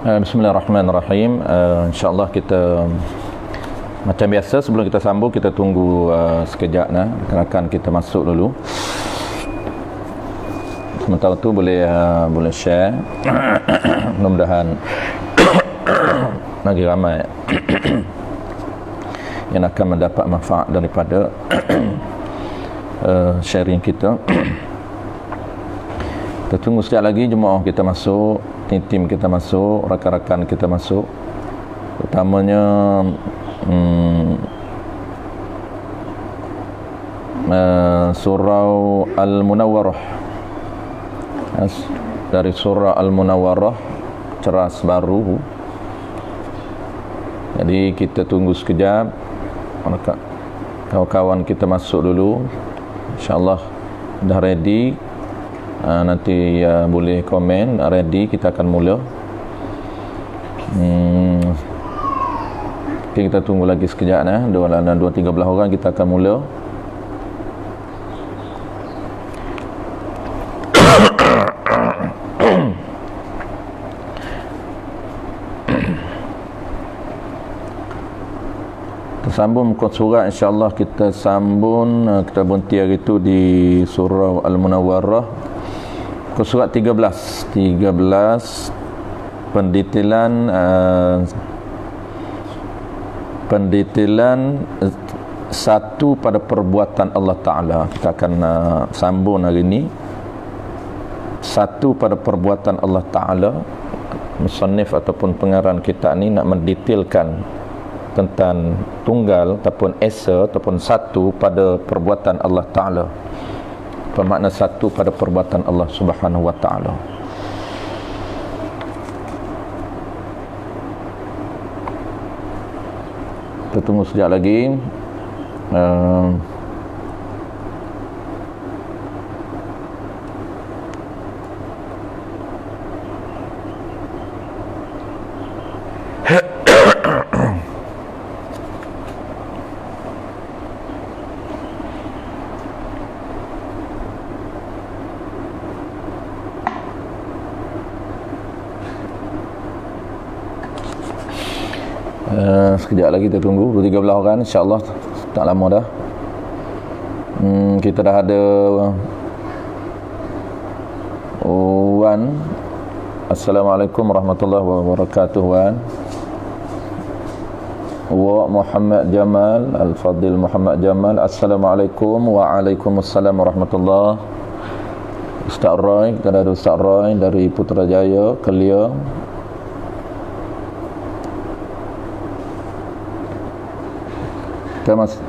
Bismillahirrahmanirrahim. InsyaAllah kita macam biasa, sebelum kita sambung kita tunggu sekejap rakan kita masuk dulu. Sementara tu boleh share. Mudah-mudahan lagi ramai yang akan mendapat manfaat daripada sharing kita. Kita tunggu sekejap lagi jemaah kita masuk, tim kita masuk, rakan-rakan kita masuk. Utamanya surau Al-Munawwarah, dari surah Al-Munawwarah, ceras baru. Jadi kita tunggu sekejap, kawan-kawan kita masuk dulu. InsyaAllah dah ready. Nanti boleh komen ready, kita akan mula. Okay, kita tunggu lagi sekejap. 2-3 belah orang kita akan mula. Sambung muka surat, insyaAllah kita sambung. Kita berhenti hari itu di surah Al-Munawwarah, muka surat 13 pendetailan satu pada perbuatan Allah Ta'ala. Kita akan sambung hari ini, satu pada perbuatan Allah Ta'ala. Musannif ataupun pengarang kita ni nak mendetailkan tentang tunggal ataupun esa ataupun satu pada perbuatan Allah Ta'ala. Bermakna satu pada perbuatan Allah Subhanahu Wa Ta'ala. Kita tunggu sekejap lagi. Sekejap lagi kita tunggu 2-3 belah orang, insyaAllah tak lama dah. Kita dah ada Wan. Assalamualaikum warahmatullahi wabarakatuh. Wan wa Muhammad Jamal Al-Fadil Muhammad Jamal. Assalamualaikum. Waalaikumsalam warahmatullahi. Ustaz Roy, kita dah ada Ustaz Roy dari Putrajaya, Kelia.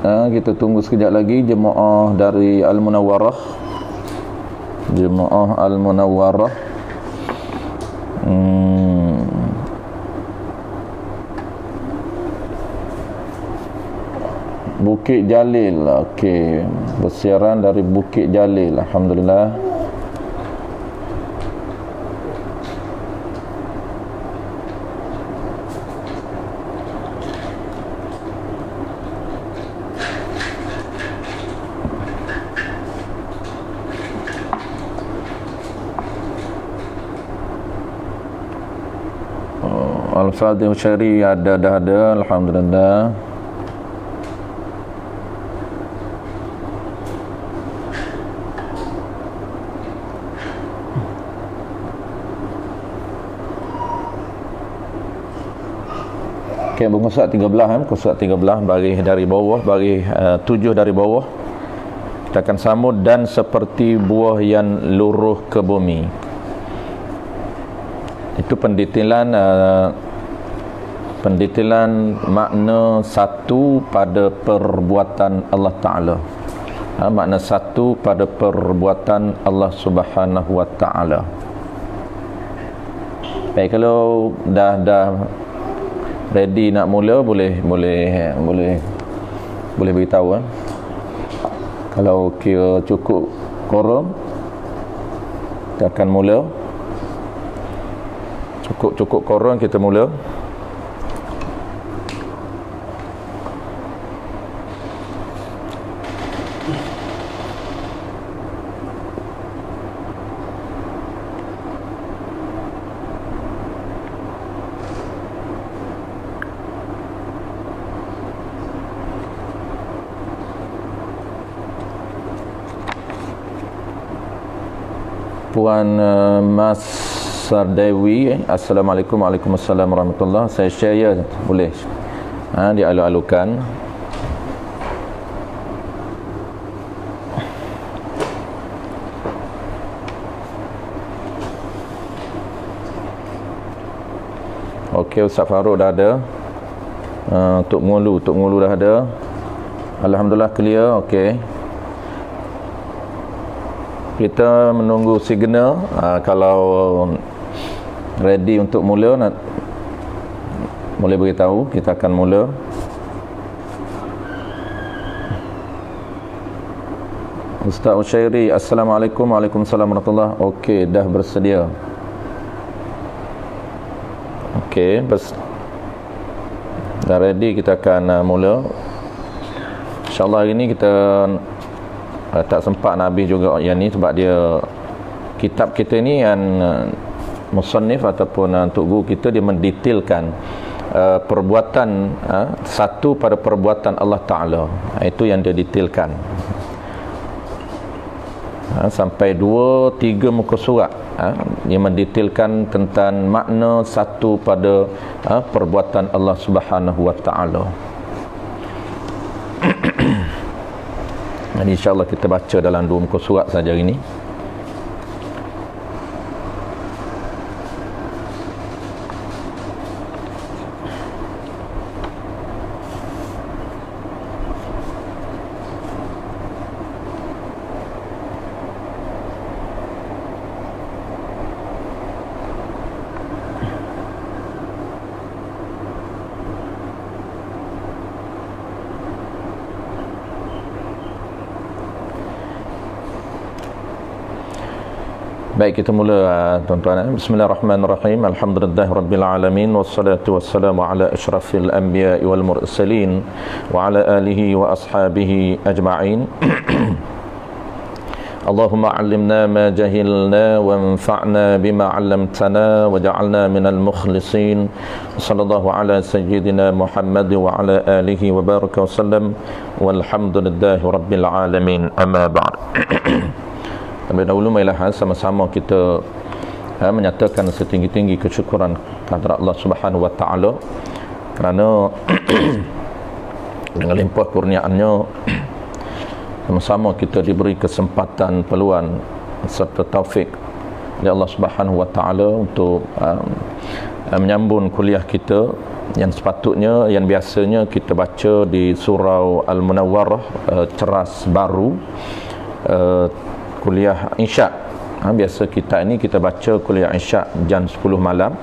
Kita tunggu sekejap lagi jemaah dari Al-Munawwarah. Jemaah Al-Munawwarah. Bukit Jalil. Okey, bersiaran dari Bukit Jalil. Alhamdulillah. Al-Fadhil Syari dah ada, alhamdulillah. Okey, muka surat 13 muka surat 13 baris dari bawah, baris 7 dari bawah. Kita akan sambut dan seperti buah yang luruh ke bumi. Itu pendetailan makna satu pada perbuatan Allah Ta'ala. Makna satu pada perbuatan Allah Subhanahu Wa Ta'ala. Baik, kalau dah ready nak mula, boleh beritahu. Kalau kira cukup quorum, kita akan mula. Cukup quorum, kita mula. Puan Mas Sardewi, Assalamualaikum. Waalaikumsalam warahmatullahi. Saya share ya, boleh. Dialu-alukan. Okey, Ustaz Farouk dah ada. Tok Ngulu dah ada. Alhamdulillah clear. Okey. Kita menunggu signal. Kalau ready untuk mula, boleh beritahu, kita akan mula. Ustaz Ushairi, Assalamualaikum. Waalaikumsalam warahmatullahi. Okey, dah bersedia. Okey, dah ready, kita akan mula. InsyaAllah hari ni kita tak sempat nak habis juga yang ni, sebab dia kitab kita ni yang musannif ataupun Tok Guru kita, dia mendetailkan perbuatan satu pada perbuatan Allah Ta'ala. Itu yang dia detailkan sampai 2-3 muka surat. Dia mendetailkan tentang makna satu pada perbuatan Allah Subhanahu Wa Ta'ala. InsyaAllah kita baca dalam 2 muka surat saja hari ini. Baik, kita mula tuan-tuan. Bismillahirrahmanirrahim. Alhamdulillahirabbil alamin, wassalatu wassalamu ala asyrafil anbiya'i wal mursalin wa ala alihi wa ashabihi ajma'in. Allahumma 'allimna ma jahilna wanfa'na bima 'allamtana waj'alna minal mukhlisin. Sallallahu ala sayyidina Muhammad wa ala alihi wa baraka wasallam. Walhamdulillahirabbil alamin. Amma ba'd. Terlebih dahulu, marilah sama-sama kita menyatakan setinggi-tinggi kesyukuran kepada Allah Subhanahu Wa Ta'ala, kerana dengan limpah kurniaannya sama-sama kita diberi kesempatan, peluang serta taufik oleh Allah Subhanahu Wa Ta'ala untuk menyambung kuliah kita yang sepatutnya, yang biasanya kita baca di Surau Al-Munawwarah, Ceras Baru, kuliah Isyak. Biasa kita ini kita baca kuliah Isyak jam 10 malam,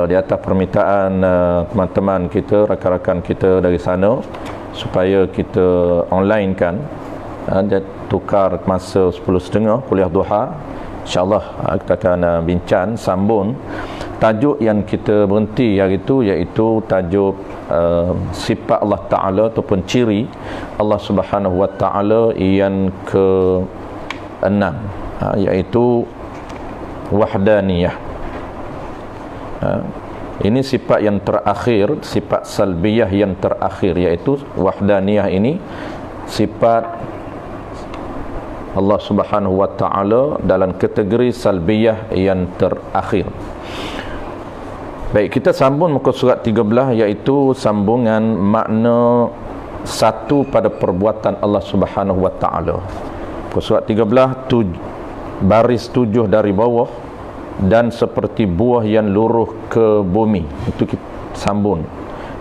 di atas permintaan teman-teman kita, rakan-rakan kita dari sana, supaya kita online kan, dia tukar masa 10.30 kuliah duha. InsyaAllah kita akan bincang sambung tajuk yang kita berhenti hari itu, iaitu tajuk sifat Allah Ta'ala ataupun ciri Allah Subhanahu Wa Ta'ala yang ke-6, iaitu wahdaniyah. Ini sifat yang terakhir, sifat salbiyah yang terakhir, iaitu wahdaniyah. Ini sifat Allah Subhanahu Wa Ta'ala dalam kategori salbiyah yang terakhir. Baik, kita sambung muka surat 13, iaitu sambungan makna satu pada perbuatan Allah Subhanahu Wa Ta'ala. Muka surat 13, baris 7 dari bawah, dan seperti buah yang luruh ke bumi. Itu kita sambung.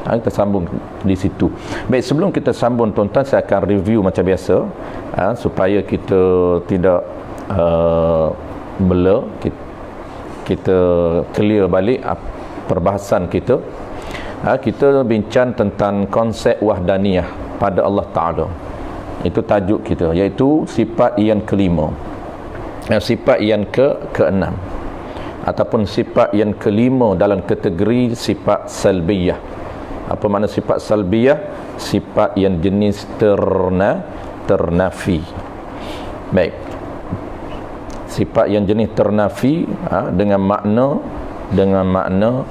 Kita sambung di situ. Baik, sebelum kita sambung tuan-tuan, saya akan review macam biasa, supaya kita tidak blur, kita clear balik perbahasan kita. Kita bincang tentang konsep wahdaniyah pada Allah Ta'ala. Itu tajuk kita, iaitu sifat yang kelima, sifat yang ke-6, ataupun sifat yang kelima dalam kategori sifat salbiyah. Apa makna sifat salbiyah? Sifat yang jenis ternafi. Baik, sifat yang jenis ternafi dengan makna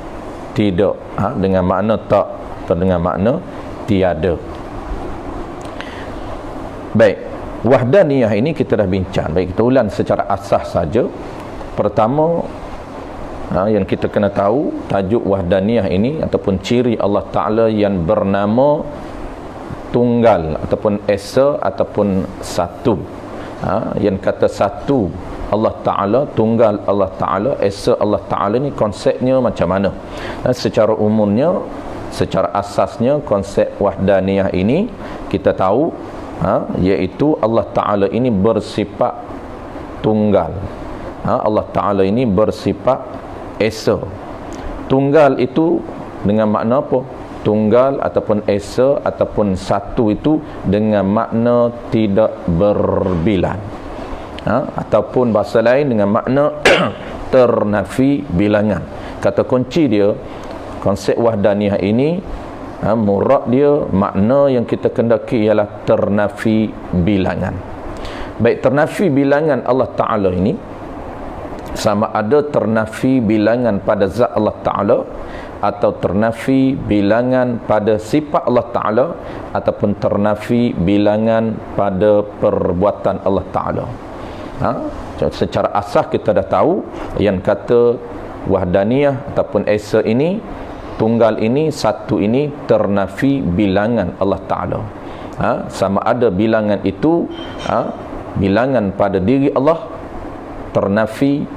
tidak, dengan makna tak, atau dengan makna tiada. Baik, Wahdaniyah ini kita dah bincang. Baik, kita ulang secara asas saja. Pertama, yang kita kena tahu tajuk wahdaniyah ini ataupun ciri Allah Ta'ala yang bernama tunggal ataupun esa ataupun satu. Yang kata satu Allah Ta'ala, tunggal Allah Ta'ala, esa Allah Ta'ala ni konsepnya macam mana? Secara umumnya, secara asasnya konsep wahdaniyah ini kita tahu iaitu Allah Ta'ala ini bersifat tunggal. Allah Ta'ala ini bersifat esa. Tunggal itu dengan makna apa? Tunggal ataupun esa ataupun satu itu dengan makna tidak berbilan, ataupun bahasa lain dengan makna ternafi bilangan. Kata kunci dia, konsep wahdaniyah ini, murad dia, makna yang kita kendaki ialah ternafi bilangan. Baik, ternafi bilangan Allah Ta'ala ini sama ada ternafi bilangan pada zat Allah Ta'ala atau ternafi bilangan pada sifat Allah Ta'ala ataupun ternafi bilangan pada perbuatan Allah Ta'ala. Secara asas kita dah tahu yang kata wahdaniyah ataupun esa ini, tunggal ini, satu ini ternafi bilangan Allah Ta'ala. Sama ada bilangan itu bilangan pada diri Allah, ternafi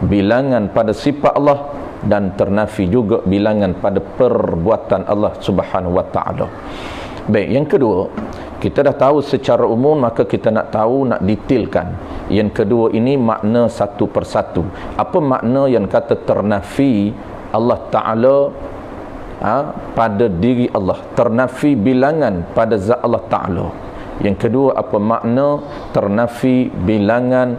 bilangan pada sifat Allah, dan ternafi juga bilangan pada perbuatan Allah Subhanahu wa Ta'ala. Baik, yang kedua, kita dah tahu secara umum, maka kita nak tahu, nak detailkan. Yang kedua ini makna satu persatu. Apa makna yang kata ternafi Allah Ta'ala pada diri Allah, ternafi bilangan pada zat Allah Ta'ala? Yang kedua, apa makna ternafi bilangan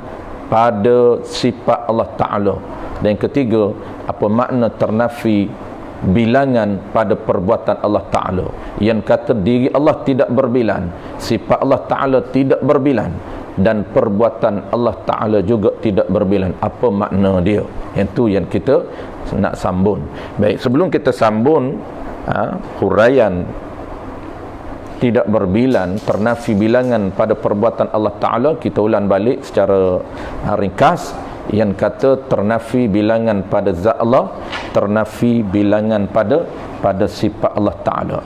pada sifat Allah Ta'ala? Dan yang ketiga, apa makna ternafi bilangan pada perbuatan Allah Ta'ala? Yang kata diri Allah tidak berbilan, sifat Allah Ta'ala tidak berbilan, dan perbuatan Allah Ta'ala juga tidak berbilan. Apa makna dia? Yang tu yang kita nak sambung. Baik, sebelum kita sambung huraian tidak berbilan, ternafi bilangan pada perbuatan Allah Ta'ala, kita ulang balik secara ringkas. Yang kata ternafi bilangan pada zat Allah, ternafi bilangan pada sifat Allah Ta'ala.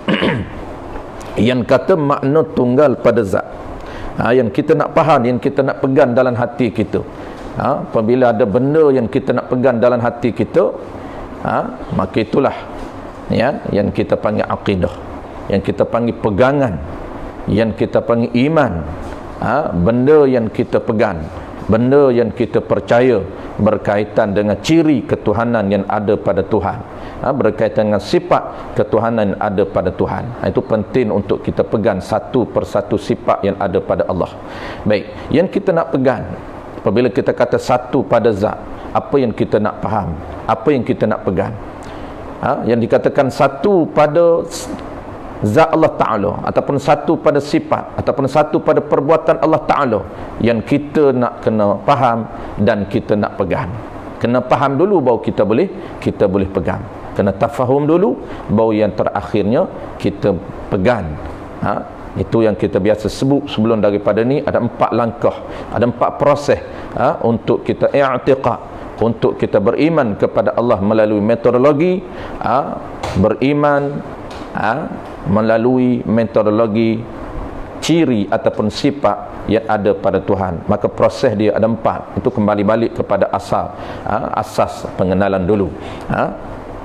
Yang kata makna tunggal pada zat, yang kita nak faham, yang kita nak pegang dalam hati kita. Apabila ada benda yang kita nak pegang dalam hati kita, maka itulah yang kita panggil akidah, yang kita panggil pegangan, yang kita panggil iman. Benda yang kita pegang, benda yang kita percaya berkaitan dengan ciri ketuhanan yang ada pada Tuhan, berkaitan dengan sifat ketuhanan yang ada pada Tuhan. Itu penting untuk kita pegang satu persatu sifat yang ada pada Allah. Baik, yang kita nak pegang apabila kita kata satu pada zat, apa yang kita nak faham, apa yang kita nak pegang? Yang dikatakan satu pada zat Allah Ta'ala ataupun satu pada sifat ataupun satu pada perbuatan Allah Ta'ala, yang kita nak kena faham dan kita nak pegang. Kena faham dulu baru kita boleh pegang. Kena tafahum dulu baru yang terakhirnya kita pegang. Itu yang kita biasa sebut sebelum daripada ni ada 4 langkah, ada 4 proses untuk kita i'tiqad, untuk kita beriman kepada Allah melalui metodologi beriman melalui metodologi ciri ataupun sifat yang ada pada Tuhan. Maka proses dia ada 4. Itu kembali balik kepada asas pengenalan dulu.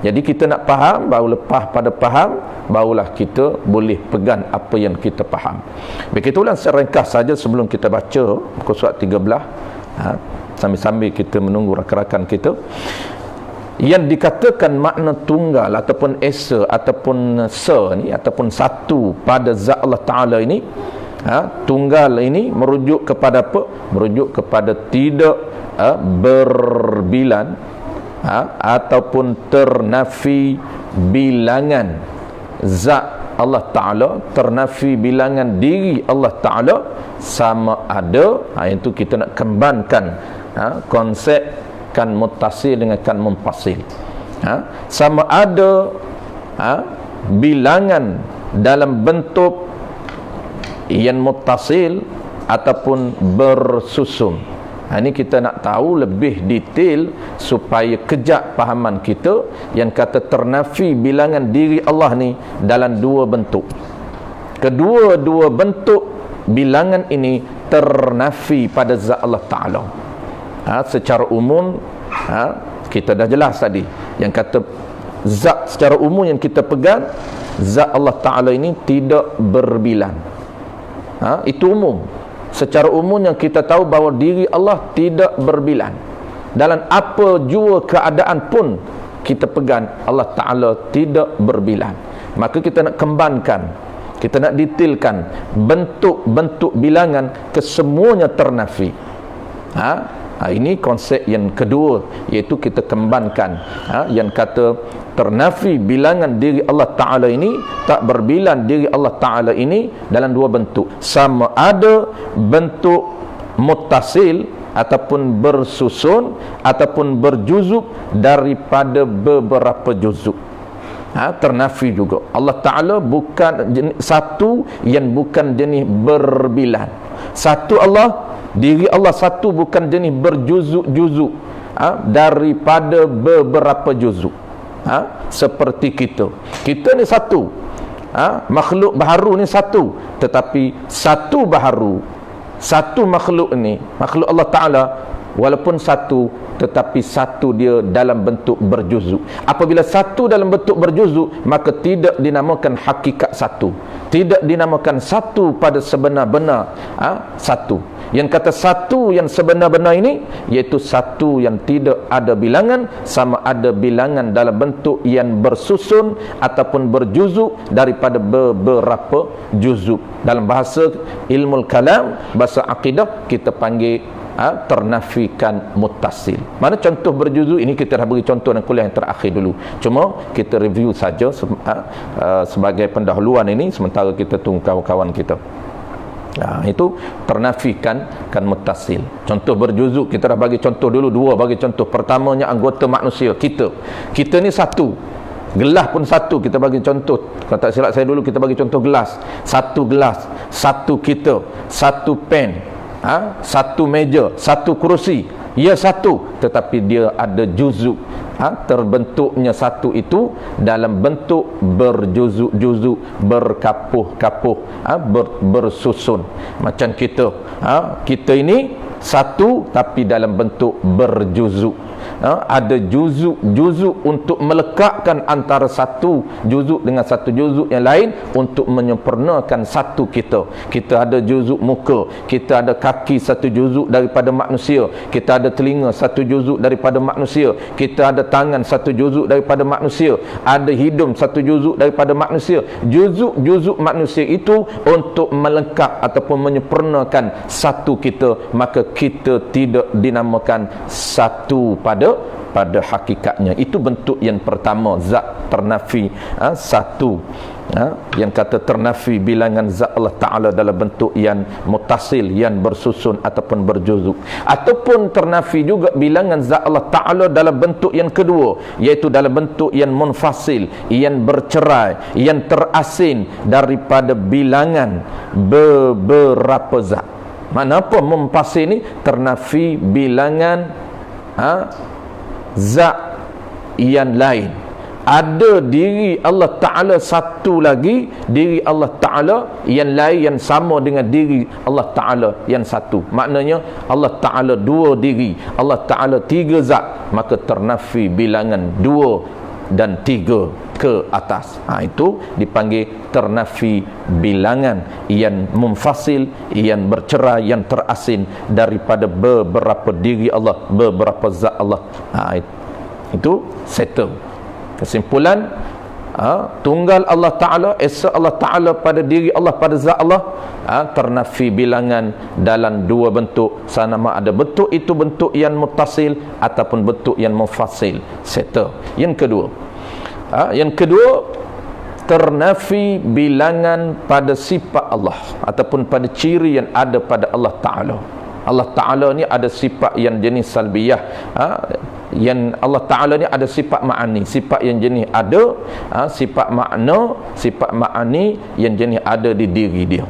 Jadi kita nak faham, baru lepas pada faham, barulah kita boleh pegang apa yang kita faham. Baik, kita ulang secara ringkas saja sebelum kita baca muka surat 13, sambil-sambil kita menunggu rakan-rakan kita. Yang dikatakan makna tunggal ataupun esa ataupun ni ataupun satu pada zat Allah Ta'ala ini, tunggal ini merujuk kepada apa? Merujuk kepada tidak berbilan ataupun ternafi bilangan zat Allah Ta'ala, ternafi bilangan diri Allah Ta'ala, sama ada itu kita nak kembangkan konsep kan muttasil dengan kan munfasil. Sama ada bilangan dalam bentuk yang muttasil ataupun bersusun. Ini kita nak tahu lebih detail supaya kejap fahaman kita yang kata ternafi bilangan diri Allah ni dalam dua bentuk. Kedua-dua bentuk bilangan ini ternafi pada zat Allah Ta'ala. Secara umum kita dah jelas tadi yang kata zat secara umum yang kita pegang, zat Allah Ta'ala ini tidak berbilang. Itu umum. Secara umum yang kita tahu bahawa diri Allah tidak berbilang. Dalam apa jua keadaan pun kita pegang Allah Ta'ala tidak berbilang. Maka kita nak kembangkan, kita nak detailkan bentuk-bentuk bilangan kesemuanya ternafi. Ini konsep yang kedua, iaitu kita kembangkan yang kata ternafi bilangan diri Allah Ta'ala ini, tak berbilang diri Allah Ta'ala ini dalam dua bentuk. Sama ada bentuk muttasil ataupun bersusun ataupun berjuzuk daripada beberapa juzuk. Ternafi juga. Allah Ta'ala bukan satu yang bukan jenis berbilang. Satu Allah, diri Allah satu bukan jenis berjuzuk-juzuk daripada beberapa juzuk. Seperti kita ni satu, makhluk baharu ni satu, tetapi satu baharu, satu makhluk ni, makhluk Allah Ta'ala walaupun satu, tetapi satu dia dalam bentuk berjuzuk. Apabila satu dalam bentuk berjuzuk, maka tidak dinamakan hakikat satu, tidak dinamakan satu pada sebenar-benar satu. Yang kata satu yang sebenar-benar ini, iaitu satu yang tidak ada bilangan, sama ada bilangan dalam bentuk yang bersusun ataupun berjuzuk daripada beberapa juzuk. Dalam bahasa ilmu kalam, bahasa akidah, kita panggil ternafikan muttasil. Mana contoh berjuzuk ini kita dah beri contoh dalam kuliah yang terakhir dulu. Cuma kita review saja sebagai pendahuluan ini sementara kita tunggu kawan-kawan kita. Itu ternafikan muttasil. Contoh berjuzuk kita dah bagi contoh dulu, dua bagi contoh. Pertamanya anggota manusia, kita ni satu. Gelas pun satu, kita bagi contoh. Kalau tak silap saya dulu kita bagi contoh gelas. Satu gelas, satu kita, satu pen, satu meja, satu kerusi. Ia satu, tetapi dia ada juzuk. Terbentuknya satu itu dalam bentuk berjuzuk-juzuk, berkapuh-kapuh, bersusun. Macam kita ini satu tapi dalam bentuk berjuzuk. Ada juzuk untuk melekatkan antara satu juzuk dengan satu juzuk yang lain untuk menyempurnakan satu kita. Kita ada juzuk muka, kita ada kaki satu juzuk daripada manusia, kita ada telinga satu juzuk daripada manusia, kita ada tangan satu juzuk daripada manusia, ada hidung satu juzuk daripada manusia. Juzuk-juzuk manusia itu untuk melengkap ataupun menyempurnakan satu kita, maka kita tidak dinamakan satu pada hakikatnya. Itu bentuk yang pertama, zat ternafi satu. Yang kata ternafi bilangan zat Allah Ta'ala dalam bentuk yang muttasil, yang bersusun ataupun berjuzuk. Ataupun ternafi juga bilangan zat Allah Ta'ala dalam bentuk yang kedua, iaitu dalam bentuk yang munfasil, yang bercerai, yang terasing daripada bilangan beberapa zat. Kenapa munfasil ni? Ternafi bilangan zat yang lain. Ada diri Allah Ta'ala satu lagi, diri Allah Ta'ala yang lain yang sama dengan diri Allah Ta'ala yang satu. Maknanya Allah Ta'ala dua diri, Allah Ta'ala tiga zat, maka ternafi bilangan dua dan tiga ke atas. Itu dipanggil ternafi bilangan yang munfasil, yang bercerai, yang terasing daripada beberapa diri Allah, beberapa zat Allah. Itu settle. Kesimpulan, tunggal Allah Ta'ala, esa Allah Ta'ala pada diri Allah, pada zat Allah, ternafi bilangan dalam dua bentuk. Sama ada bentuk itu bentuk yang muttasil ataupun bentuk yang munfasil. Settle. Yang kedua, ternafi bilangan pada sifat Allah ataupun pada ciri yang ada pada Allah Ta'ala. Allah Ta'ala ni ada sifat yang jenis salbiyah, yang Allah Ta'ala ni ada sifat ma'ani, sifat yang jenis ada, sifat makna, sifat ma'ani yang jenis ada di diri dia.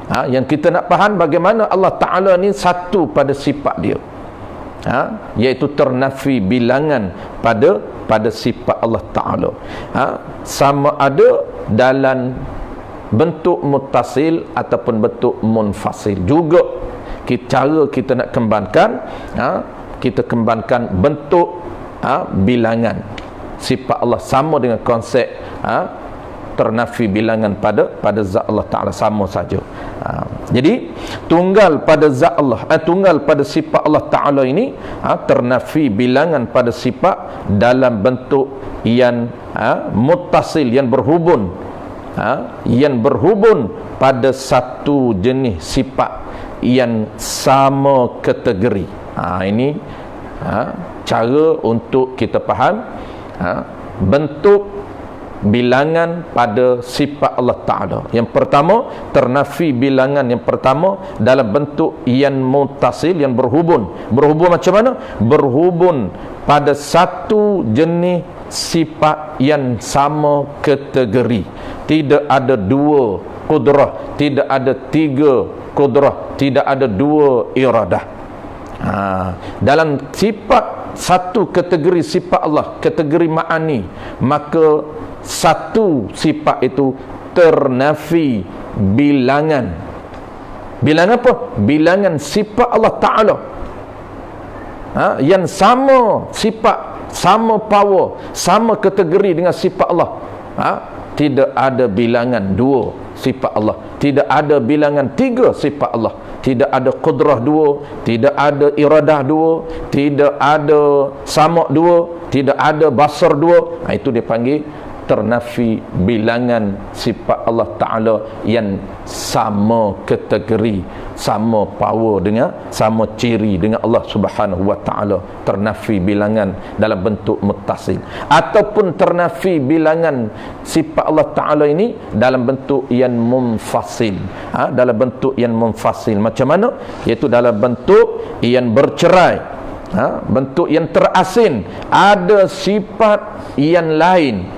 Yang kita nak faham bagaimana Allah Ta'ala ni satu pada sifat dia, iaitu ternafi bilangan pada sifat Allah Ta'ala, sama ada dalam bentuk muttasil ataupun bentuk munfasil. Juga cara kita nak kembangkan, kita kembangkan bentuk bilangan sifat Allah sama dengan konsep ternafi bilangan pada zat Allah Ta'ala, sama saja. Jadi tunggal pada zat Allah, tunggal pada sifat Allah Ta'ala ini ternafi bilangan pada sifat dalam bentuk yang muttasil, yang berhubung, pada satu jenis sifat yang sama kategori. Ini cara untuk kita faham bentuk bilangan pada sifat Allah Ta'ala. Yang pertama, ternafi bilangan yang pertama dalam bentuk yang muttasil, yang berhubung. Berhubung macam mana? Berhubung pada satu jenis sifat yang sama kategori. Tidak ada dua kudrah, tidak ada tiga kudrah, tidak ada dua iradah. Dalam sifat satu kategori sifat Allah, kategori ma'ani, maka satu sifat itu ternafi bilangan. Bilangan apa? Bilangan sifat Allah Ta'ala, yang sama sifat, sama power, sama kategori dengan sifat Allah. Tidak ada bilangan dua sifat Allah, tidak ada bilangan tiga sifat Allah, tidak ada qudrah dua, tidak ada iradah dua, tidak ada sama dua, tidak ada basar dua. Itu dia panggil ternafi bilangan sifat Allah Ta'ala yang sama kategori, sama power dengan, sama ciri dengan Allah Subhanahu wa Ta'ala. Ternafi bilangan dalam bentuk muttasil, ataupun ternafi bilangan sifat Allah Ta'ala ini dalam bentuk yang munfasil. Dalam bentuk yang munfasil macam mana? Iaitu dalam bentuk yang bercerai, bentuk yang terasing. Ada sifat yang lain,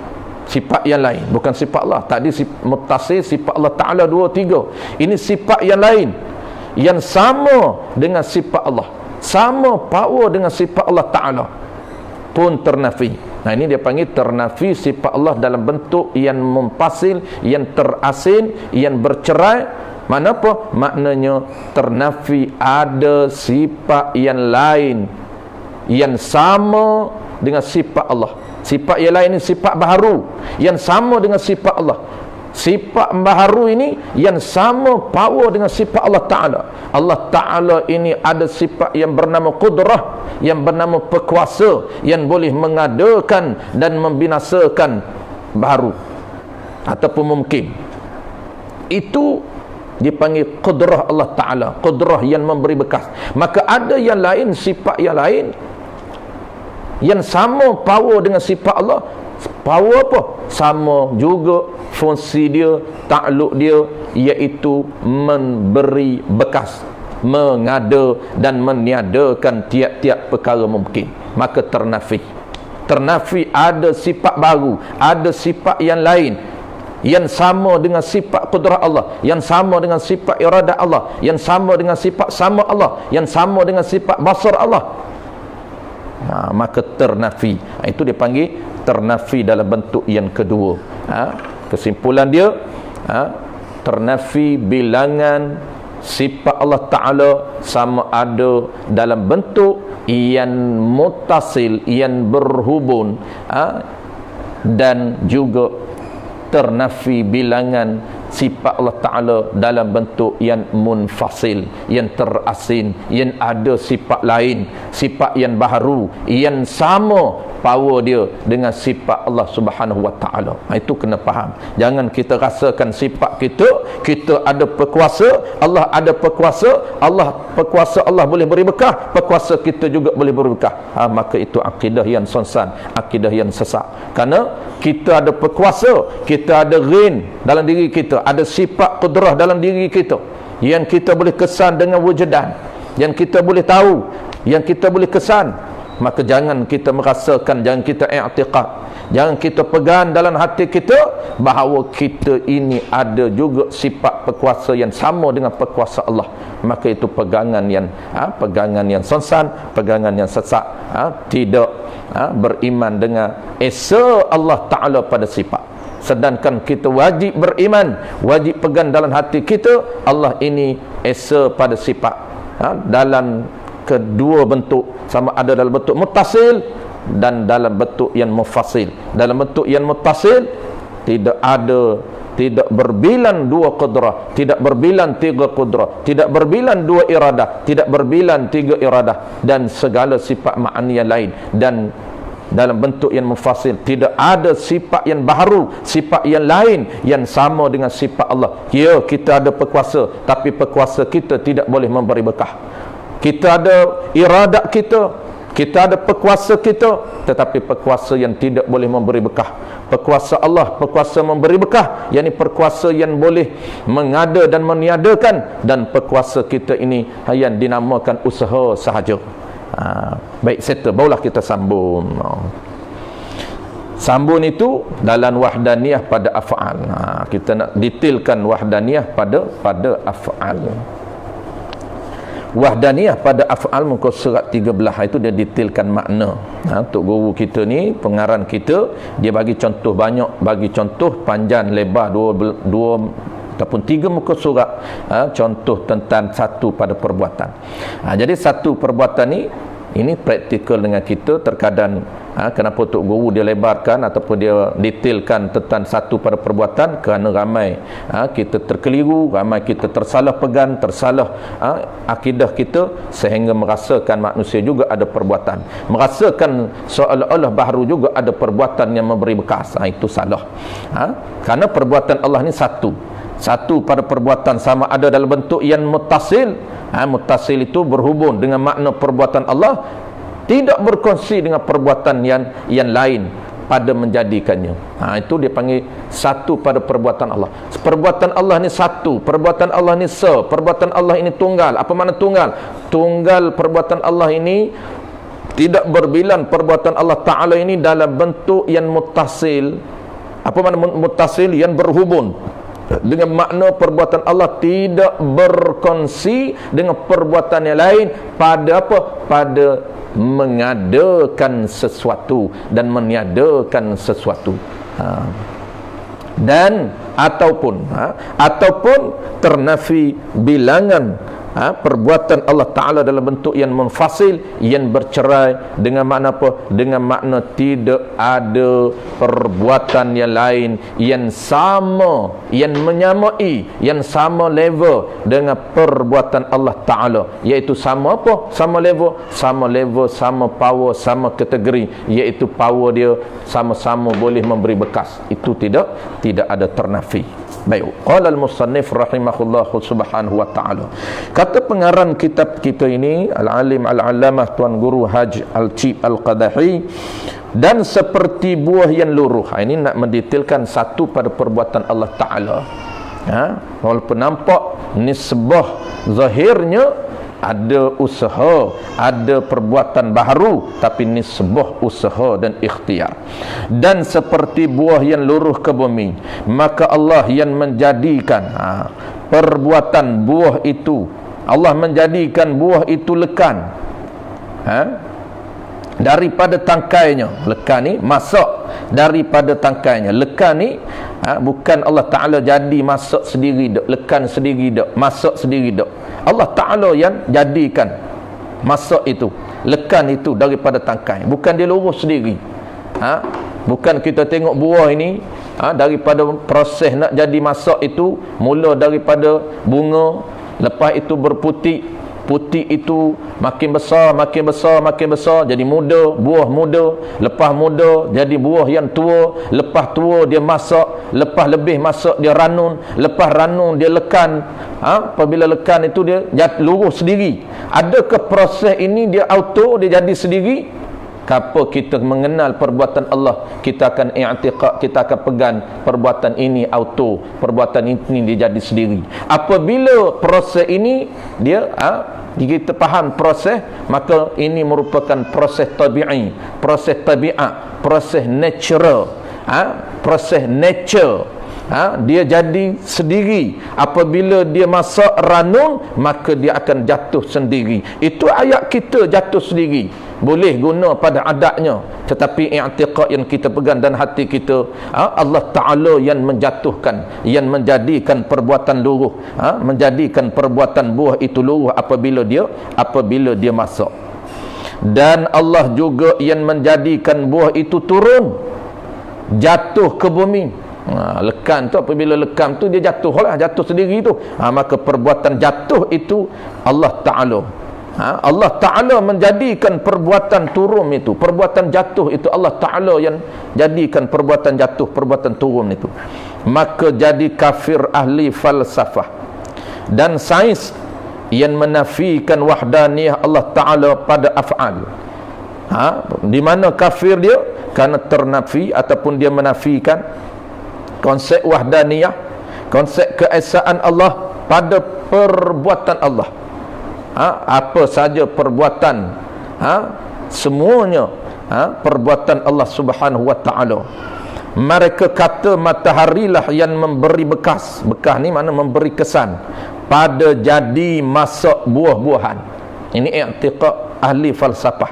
sifat yang lain, bukan sifat Allah. Tadi muttasil sifat Allah Ta'ala 2, 3. Ini sifat yang lain yang sama dengan sifat Allah, sama power dengan sifat Allah Ta'ala, pun ternafi. Ini dia panggil ternafi sifat Allah dalam bentuk yang munfasil, yang terasing, yang bercerai. Mana apa? Maknanya ternafi ada sifat yang lain yang sama dengan sifat Allah. Sifat yang lain ini sifat baharu yang sama dengan sifat Allah. Sifat baharu ini yang sama power dengan sifat Allah Ta'ala. Allah Ta'ala ini ada sifat yang bernama qudrah, yang bernama perkuasa, yang boleh mengadakan dan membinasakan baharu ataupun mungkin. Itu dipanggil qudrah Allah Ta'ala, qudrah yang memberi bekas. Maka ada yang lain, sifat yang lain yang sama power dengan sifat Allah. Power apa? Sama juga fungsi dia, takluk dia, iaitu memberi bekas, mengada dan meniadakan tiap-tiap perkara mungkin. Maka ternafi. Ternafi ada sifat baru, ada sifat yang lain yang sama dengan sifat qudrah Allah, yang sama dengan sifat iradah Allah, yang sama dengan sifat sama Allah, yang sama dengan sifat basar Allah. Maka ternafi. Itu dia panggil ternafi dalam bentuk yang kedua. Kesimpulan dia, ternafi bilangan sifat Allah Ta'ala sama ada dalam bentuk yang muttasil, yang berhubung, dan juga ternafi bilangan sifat Allah Ta'ala dalam bentuk yang munfasil, yang terasing, yang ada sifat lain, sifat yang baharu, yang sama power dia dengan sifat Allah Subhanahu wa Ta'ala. Itu kena faham. Jangan kita rasakan sifat kita ada perkuasa, Allah ada perkuasa, Allah boleh beri berkah, perkuasa kita juga boleh beri berkah. Maka itu akidah yang sonsan, akidah yang sesat. Kerana kita ada perkuasa, kita ada ghin dalam diri kita, ada sifat qudrah dalam diri kita yang kita boleh kesan dengan wujudan, yang kita boleh tahu, yang kita boleh kesan. Maka jangan kita merasakan, jangan kita i'tiqad, Jangan kita pegang dalam hati kita bahawa kita ini ada juga sifat berkuasa yang sama dengan berkuasa Allah. Maka itu pegangan yang sonsan, pegangan yang sesat, tidak beriman dengan esa Allah Ta'ala pada sifat. Sedangkan kita wajib beriman, wajib pegang dalam hati kita Allah ini esa pada sifat, dalam kedua bentuk, sama ada dalam bentuk muttasil dan dalam bentuk yang mufasil. Dalam bentuk yang muttasil tidak berbilang dua qudrah, tidak berbilang tiga qudrah, tidak berbilang dua iradah, tidak berbilang tiga iradah, dan segala sifat ma'ani yang lain. Dan dalam bentuk yang mufasil tidak ada sifat yang baharu, sifat yang lain yang sama dengan sifat Allah. Ya, kita ada berkuasa, tapi berkuasa kita tidak boleh memberi berkah. Kita ada iradat kita ada berkuasa kita, tetapi berkuasa yang tidak boleh memberi berkah. Berkuasa Allah, berkuasa memberi berkah, yakni berkuasa yang boleh mengada dan meniadakan, dan berkuasa kita ini yang dinamakan usaha sahaja. Baik, settle, barulah kita sambung. Sambung itu dalam wahdaniyah pada af'al. Kita nak detailkan wahdaniyah pada af'al. Wahdaniyah pada af'al muka surat 13 itu dia detailkan makna. Untuk guru kita ni, pengarang kita, dia bagi contoh banyak, bagi contoh panjang lebar dua ataupun 3 muka surat, contoh tentang satu pada perbuatan. Jadi satu perbuatan ini praktikal dengan kita. Terkadang kenapa Tok Guru dia lebarkan ataupun dia detailkan tentang satu pada perbuatan, kerana ramai kita terkeliru, ramai kita tersalah pegang, tersalah akidah kita, sehingga merasakan manusia juga ada perbuatan, merasakan seolah-olah baharu juga ada perbuatan yang memberi bekas. Itu salah. Kerana perbuatan Allah ni satu pada perbuatan, sama ada dalam bentuk yang muttasil. Muttasil itu berhubung dengan makna perbuatan Allah, tidak berkongsi dengan perbuatan yang lain pada menjadikannya. Itu dia panggil satu pada perbuatan Allah. Perbuatan Allah ni satu, perbuatan Allah ni perbuatan Allah ini tunggal. Apa makna tunggal? Tunggal perbuatan Allah ini tidak berbilang perbuatan Allah Ta'ala ini dalam bentuk yang muttasil. Apa makna muttasil? Yang berhubung dengan makna perbuatan Allah, tidak berkongsi dengan perbuatan yang lain pada apa? Pada mengadakan sesuatu dan meniadakan sesuatu. Dan ataupun ternafi bilangan perbuatan Allah Ta'ala dalam bentuk yang munfasil, yang bercerai, dengan makna apa? Dengan makna tidak ada perbuatan yang lain yang sama, yang menyamai, yang sama level dengan perbuatan Allah Ta'ala, iaitu sama apa? Sama level, sama power, sama kategori, iaitu power dia sama-sama boleh memberi bekas. Itu tidak ada ternafi. Baik, qala al-musannif rahimahullah subhanahu wa ta'ala. Kata pengarang kitab kita ini, al-alim al-allamah Tuan Guru Haj Al-Chib Al-Qadahi, dan seperti buah yang luruh. Ini nak mendetailkan satu pada perbuatan Allah Ta'ala. Walaupun nampak nisbah zahirnya ada usaha, ada perbuatan baharu, tapi nisbah usaha dan ikhtiar. Dan seperti buah yang luruh ke bumi, maka Allah yang menjadikan perbuatan buah itu, Allah menjadikan buah itu lekan daripada tangkainya. Lekan ni masak daripada tangkainya. Lekan ni bukan Allah Ta'ala jadi masak sendiri dak, lekan sendiri dak, masak sendiri dak. Allah Ta'ala yang jadikan masak itu, lekan itu daripada tangkai, bukan dia lurus sendiri. Bukan kita tengok buah ini daripada proses nak jadi masak itu, mula daripada bunga, lepas itu berputik, putih itu makin besar jadi muda, buah muda, lepas muda jadi buah yang tua, lepas tua dia masak, lepas lebih masak dia ranun, lepas ranun dia lekan. Apabila lekan itu dia lurus sendiri. Adakah proses ini dia auto, dia jadi sendiri? Kapo kita mengenal perbuatan Allah, kita akan i'tiqad, kita akan pegang perbuatan ini auto, perbuatan ini dia jadi sendiri. Apabila proses ini dia kita faham proses, maka ini merupakan proses tabi'i, proses tabiat, proses natural, proses nature. Dia jadi sendiri. Apabila dia masuk ranum, maka dia akan jatuh sendiri. Itu ayat kita jatuh sendiri. Boleh guna pada adatnya, tetapi i'tiqad yang kita pegang dan hati kita, Allah Ta'ala yang menjatuhkan, yang menjadikan perbuatan luruh, menjadikan perbuatan buah itu luruh apabila dia masuk. Dan Allah juga yang menjadikan buah itu turun, jatuh ke bumi. Lekam tu, apabila lekam tu dia jatuh lah, jatuh sendiri tu, maka perbuatan jatuh itu Allah Ta'ala. Allah Ta'ala menjadikan perbuatan turun itu, perbuatan jatuh itu Allah Ta'ala yang jadikan perbuatan jatuh, perbuatan turun itu. Maka jadi kafir ahli falsafah dan sains yang menafikan wahdaniyah Allah Ta'ala pada af'al. Di mana kafir dia? Kerana ternafi ataupun dia menafikan konsep wahdaniyah, konsep keesaan Allah pada perbuatan Allah. Apa saja perbuatan, semuanya perbuatan Allah Subhanahu wa Ta'ala. Mereka kata mataharilah yang memberi bekas. Bekas ni mana memberi kesan pada jadi masuk buah-buahan. Ini i'tiqad ahli falsafah,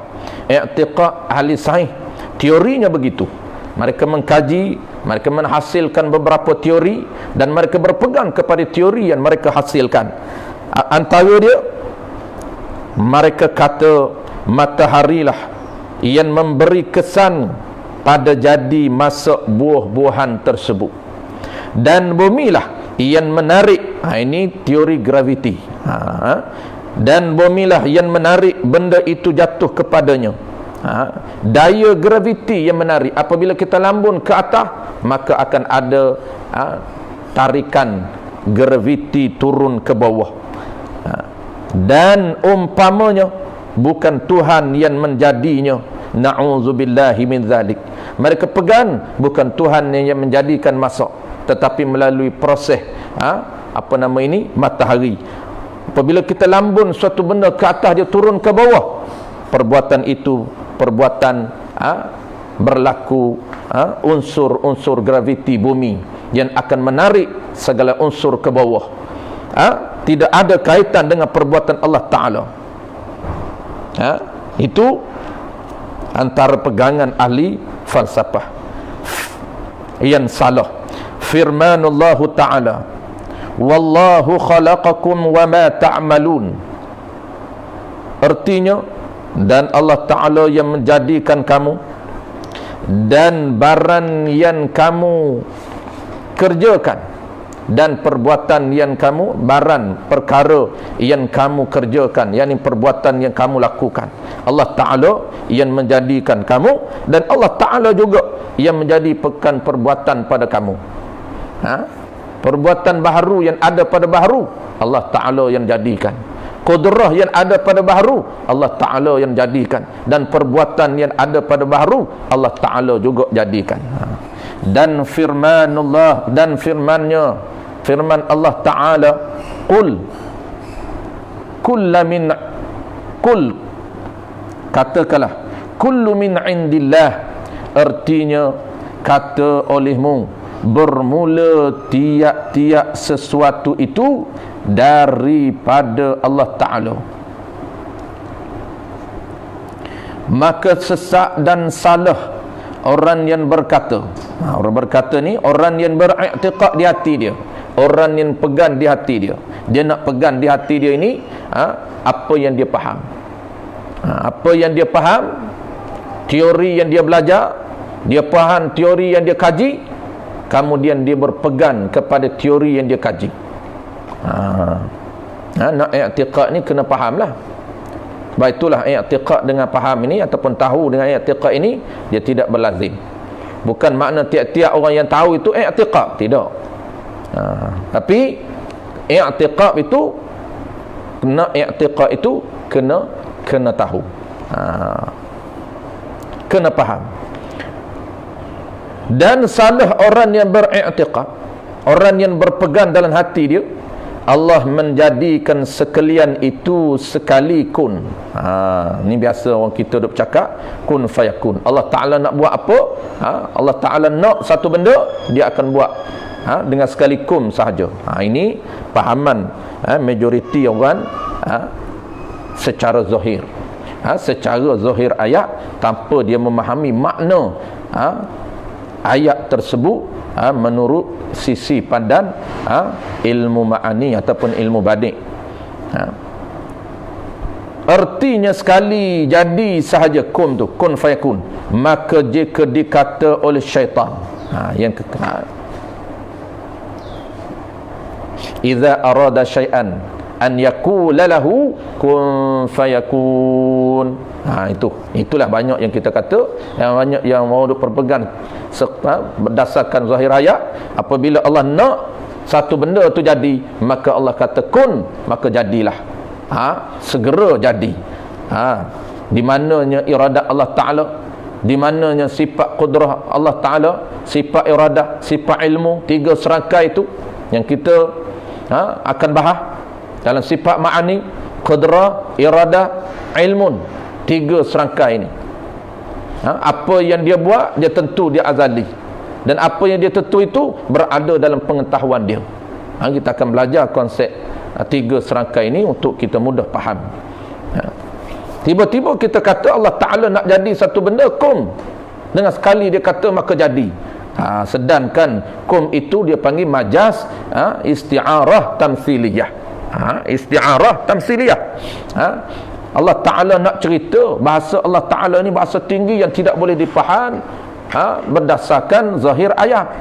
i'tiqad ahli sains. Teorinya begitu. Mereka mengkaji, mereka menghasilkan beberapa teori dan mereka berpegang kepada teori yang mereka hasilkan. Antara dia, mereka kata mataharilah yang memberi kesan pada jadi masuk buah-buahan tersebut, dan bumilah yang menarik, ini teori graviti, dan bumilah yang menarik benda itu jatuh kepadanya. Daya graviti yang menarik. Apabila kita lambun ke atas, maka akan ada tarikan graviti turun ke bawah. Dan umpamanya bukan Tuhan yang menjadinya, na'udzubillahi min zalik. Mereka pegang bukan Tuhan yang menjadikan masuk, tetapi melalui proses matahari. Apabila kita lambun suatu benda ke atas, dia turun ke bawah. Perbuatan itu perbuatan berlaku unsur-unsur graviti bumi yang akan menarik segala unsur ke bawah. Tidak ada kaitan dengan perbuatan Allah Ta'ala. Itu antara pegangan ahli falsafah yang salah. Firmanullah Ta'ala, wallahu khalaqakum wa ma ta'malun. Artinya, dan Allah Ta'ala yang menjadikan kamu dan barang yang kamu kerjakan, dan perbuatan yang kamu, barang perkara yang kamu kerjakan, yakni perbuatan yang kamu lakukan. Allah Ta'ala yang menjadikan kamu, dan Allah Ta'ala juga yang menjadikan perbuatan pada kamu. Perbuatan baharu yang ada pada baharu, Allah Ta'ala yang jadikan. Qudrah yang ada pada baharu, Allah Ta'ala yang jadikan. Dan perbuatan yang ada pada baharu, Allah Ta'ala juga jadikan. Dan firmanullah, dan firman Allah Ta'ala, katakanlah, kullu min indillah. Artinya, kata olehmu, bermula tiap-tiap sesuatu itu daripada Allah Ta'ala. Maka sesak dan salah orang yang berkata, orang berkata ni orang yang beriktiqad di hati dia, orang yang pegang di hati dia. Dia nak pegang di hati dia ini apa yang dia faham, apa yang dia faham, teori yang dia belajar, dia faham teori yang dia kaji, kemudian dia berpegang kepada teori yang dia kaji. Nak i'tiqad ni kena faham lah. Sebab itulah i'tiqad dengan faham ini ataupun tahu dengan i'tiqad ini, dia tidak berlazim. Bukan makna tiap-tiap orang yang tahu itu i'tiqad, tidak. Tapi i'tiqad itu kena tahu. kena faham. Dan salah orang yang beriktikad, orang yang berpegang dalam hati dia, Allah menjadikan sekalian itu sekali kun. Ni biasa orang kita duk cakap kun fayakun. Allah Ta'ala nak buat apa? Allah Ta'ala nak satu benda, dia akan buat dengan sekali kun sahaja. Ini pahaman majoriti orang secara zahir. Secara zahir ayat, tanpa dia memahami makna ayat tersebut menurut sisi pandang ilmu ma'ani ataupun ilmu badi'. Artinya sekali jadi sahaja kun tu, kun fayakun, maka jika dikata oleh syaitan, yang idza arada syai'an an yakula lahu kun fayakun. Itulah banyak yang kita kata, yang banyak yang mau berpegang berdasarkan zahir ayat. Apabila Allah nak satu benda tu jadi, maka Allah kata kun, maka jadilah. Segera jadi. Di mananya iradat Allah Ta'ala, di mananya sifat qudrah Allah Ta'ala, sifat iradah, sifat ilmu, tiga serangkai itu yang kita akan bahas dalam sifat ma'ani, qudrah, iradah, ilmun. Tiga serangkai ini. Apa yang dia buat, dia tentu, dia azali. Dan apa yang dia tentu itu berada dalam pengetahuan dia. Kita akan belajar konsep tiga serangkai ini untuk kita mudah faham. Tiba-tiba kita kata Allah Ta'ala nak jadi satu benda, kum. Dengan sekali dia kata maka jadi. Sedangkan kum itu dia panggil majaz isti'arah tamthiliyah. Isti'arah tamthiliyah. Allah Ta'ala nak cerita, bahasa Allah Ta'ala ni bahasa tinggi yang tidak boleh dipaham berdasarkan zahir ayat.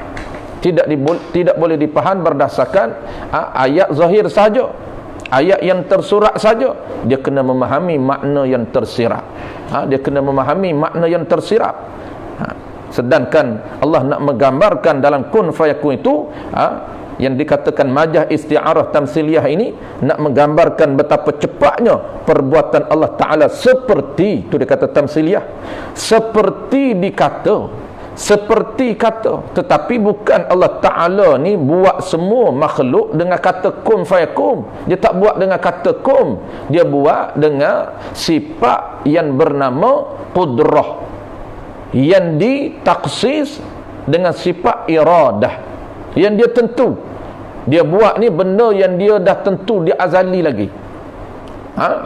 Tidak boleh dipaham berdasarkan ayat zahir saja, ayat yang tersurat saja. Dia kena memahami makna yang tersirat. Dia kena memahami makna yang tersirat. Sedangkan Allah nak menggambarkan dalam kun fayakun itu, yang dikatakan majaz isti'arah tamsiliyah ini, nak menggambarkan betapa cepatnya perbuatan Allah Ta'ala, seperti itu dia kata tamsiliyah, seperti dikata, seperti kata. Tetapi bukan Allah Ta'ala ni buat semua makhluk dengan kata kun fayakun. Dia tak buat dengan kata kun, dia buat dengan sifat yang bernama qudrah, yang ditaksis dengan sifat iradah, yang dia tentu. Dia buat ni benda yang dia dah tentu, dia azali lagi.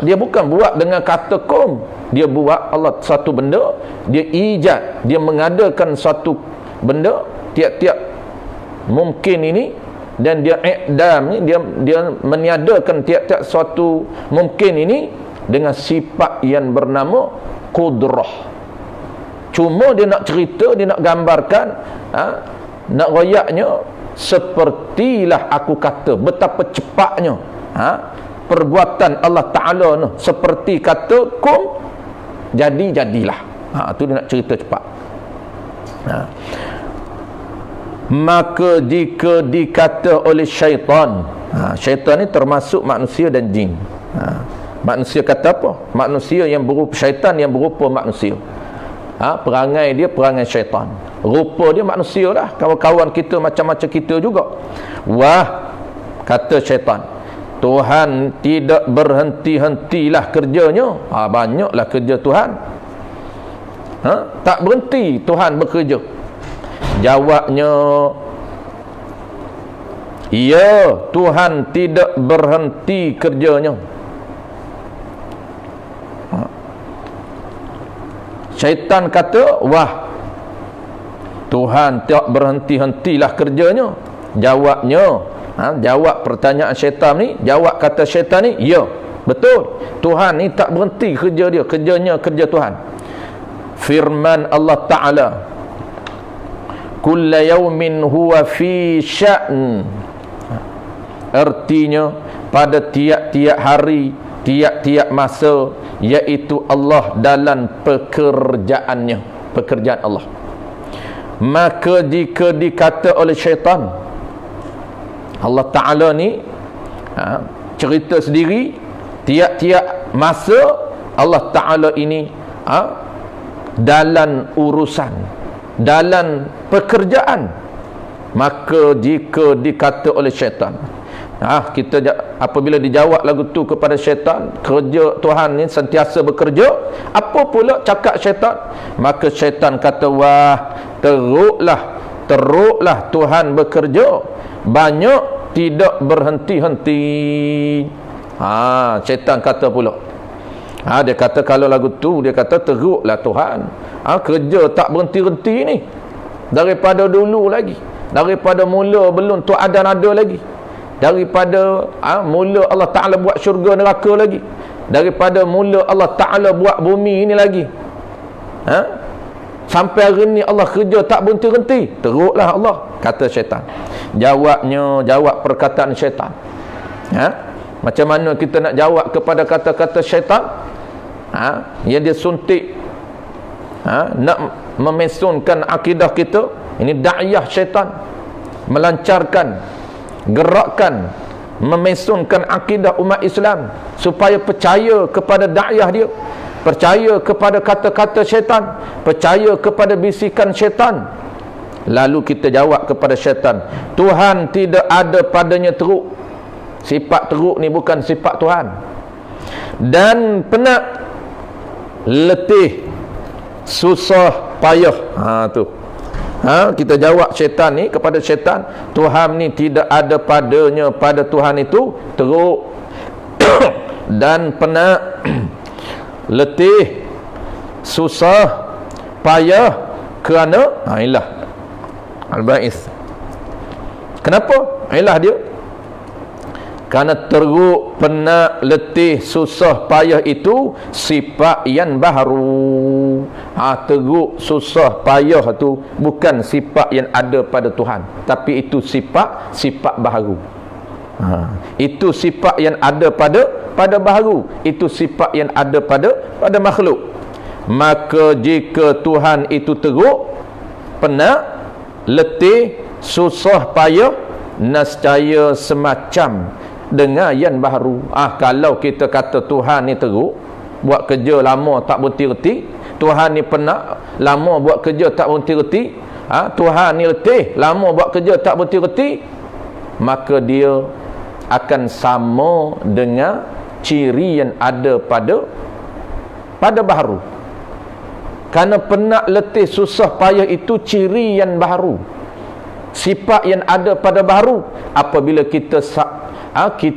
Dia bukan buat dengan kata kum. Dia buat Allah satu benda, dia ijad, dia mengadakan satu benda tiap-tiap mungkin ini, dan dia i'dam ni, dia meniadakan tiap-tiap suatu mungkin ini dengan sifat yang bernama qudrah. Cuma dia nak cerita, dia nak gambarkan, nak royaknya, sepertilah aku kata, betapa cepatnya perbuatan Allah Ta'ala ni, seperti kata kum, jadilah. Tu dia nak cerita cepat. Maka jika dikata oleh syaitan, syaitan ni termasuk manusia dan jin. Manusia kata apa? Manusia yang berupa, syaitan yang berupa manusia. Perangai dia perangai syaitan, rupa dia manusia lah, kawan-kawan kita macam-macam kita juga. Wah, kata syaitan, Tuhan tidak berhenti-hentilah kerjanya. Banyaklah kerja Tuhan. Tak berhenti Tuhan bekerja. Jawabnya, ya, Tuhan tidak berhenti kerjanya. Syaitan kata, wah, Tuhan tak berhenti-hentilah kerjanya. Jawabnya, jawab pertanyaan syaitan ni, jawab kata syaitan ni, ya, betul, Tuhan ni tak berhenti kerja dia, kerjanya kerja Tuhan. Firman Allah Ta'ala, kulla yawmin huwa fi sya'n. Artinya, pada tiap-tiap hari, tiap-tiap masa, iaitu Allah dalam pekerjaan Allah. Maka jika dikata oleh syaitan, Allah Ta'ala ni cerita sendiri, tiap-tiap masa Allah Ta'ala ini dalam urusan, dalam pekerjaan, maka jika dikata oleh syaitan, kita apabila dijawab lagu tu kepada syaitan, kerja Tuhan ni sentiasa bekerja, apa pula cakap syaitan? Maka syaitan kata, wah, teruklah Tuhan bekerja, banyak tidak berhenti-henti. Syaitan kata pula. Dia kata kalau lagu tu, dia kata teruklah Tuhan. Kerja tak berhenti-henti ni. Daripada dulu lagi. Daripada mula belum tu ada nada lagi. Daripada mula Allah Ta'ala buat syurga neraka lagi. Daripada mula Allah Ta'ala buat bumi ini lagi. Sampai hari ni Allah kerja tak berhenti-henti. Teruklah Allah, kata syaitan. Jawab perkataan syaitan. Macam mana kita nak jawab kepada kata-kata syaitan? Yang dia suntik, nak memesunkan akidah kita. Ini da'iyah syaitan, melancarkan, gerakkan, memesunkan akidah umat Islam supaya percaya kepada da'iyah dia, percaya kepada kata-kata syaitan, percaya kepada bisikan syaitan. Lalu kita jawab kepada syaitan, Tuhan tidak ada padanya teruk. Sifat teruk ni bukan sifat Tuhan. Dan penat, letih, susah, payah. Kita jawab syaitan ni kepada syaitan, Tuhan ni tidak ada padanya pada Tuhan itu teruk dan penat, letih, susah, payah, kerana ilah al-ba'is. Kenapa? Ilah dia kerana teruk, penat, letih, susah, payah itu sifat yang baharu. Teruk, susah, payah tu bukan sifat yang ada pada Tuhan, tapi itu sifat baharu. Itu sifat yang ada pada baharu. Itu sifat yang ada pada makhluk. Maka jika Tuhan itu teruk, penat, letih, susah, payah, nescaya semacam dengan yang baharu. Kalau kita kata Tuhan ni teruk, buat kerja lama tak berhenti-henti, Tuhan ni penat, lama buat kerja tak berhenti-henti, Tuhan ni letih, lama buat kerja tak berhenti-henti, maka dia akan sama dengan ciri yang ada pada baharu. Kerana penat, letih, susah, payah itu ciri yang baharu, sifat yang ada pada baharu. Apabila kita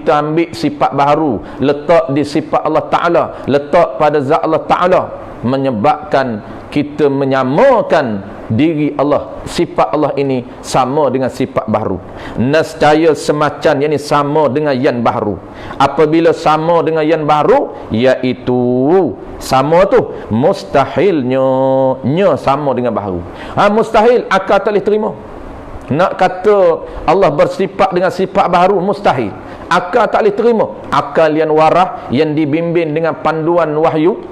ambil sifat baharu, letak di sifat Allah Ta'ala, letak pada zat Allah Ta'ala, menyebabkan kita menyamakan diri Allah, sifat Allah ini sama dengan sifat baharu. Nescaya semacam yang ini sama dengan yang baharu. Apabila sama dengan yang baharu, iaitu sama tu mustahilnya sama dengan baharu. Mustahil, akal tak boleh terima. Nak kata Allah bersifat dengan sifat baharu, mustahil. Akal tak boleh terima. Akal yang warah, yang dibimbing dengan panduan wahyu,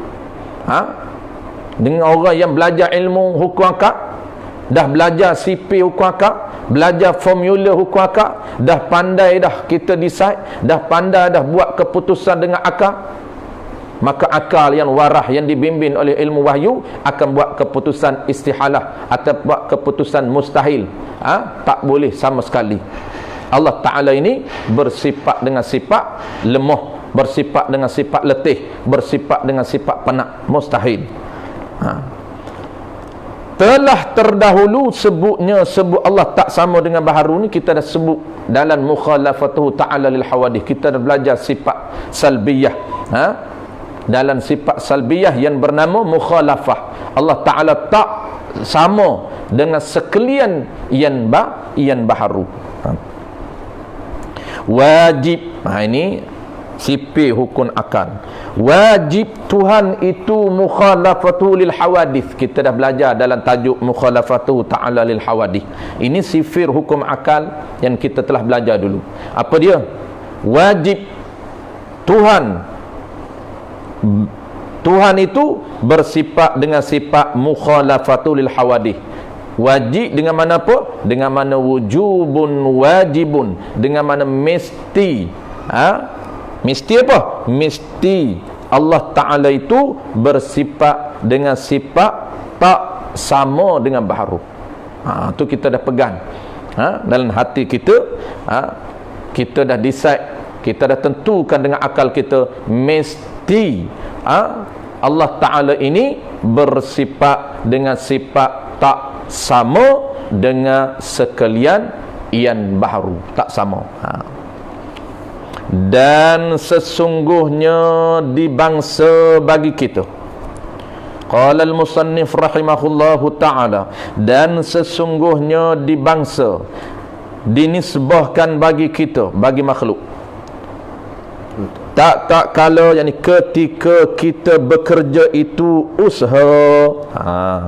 dengan orang yang belajar ilmu hukum akal, dah belajar CP hukum akal, belajar formula hukum akal, dah pandai dah kita decide, dah pandai dah buat keputusan dengan akal, maka akal yang warah, yang dibimbing oleh ilmu wahyu, akan buat keputusan istihalah atau buat keputusan mustahil. Tak boleh sama sekali. Allah Ta'ala ini bersifat dengan sifat lemah, bersifat dengan sifat letih, bersifat dengan sifat penat. Mustahil. Telah terdahulu sebut Allah tak sama dengan baharu ni, kita dah sebut dalam mukhalafatuhu ta'ala lil hawadith. Kita dah belajar sifat salbiyah. Dalam sifat salbiyah yang bernama mukhalafah, Allah Ta'ala tak sama dengan sekalian yang baharu. Wajib, ini sipir hukum akal. Wajib Tuhan itu mukhalafatu lil hawadith. Kita dah belajar dalam tajuk mukhalafatu ta'ala lil hawadith. Ini sifir hukum akal yang kita telah belajar dulu. Apa dia? Wajib Tuhan itu bersifat dengan sifat mukhalafatu lil hawadith. Wajib dengan mana apa? Dengan mana wujubun wajibun, dengan mana mesti. Mesti apa? Mesti Allah Ta'ala itu bersifat dengan sifat tak sama dengan baharu. Tu kita dah pegang. Dalam hati kita, kita dah decide, kita dah tentukan dengan akal kita, mesti Allah Ta'ala ini bersifat dengan sifat tak sama dengan sekalian yang baharu, tak sama. Dan sesungguhnya di bangsa bagi kita, qala al-musannif rahimahullahu ta'ala, dan sesungguhnya di bangsa, dinisbahkan bagi kita, bagi makhluk, tak kala, yakni ketika kita bekerja itu usaha.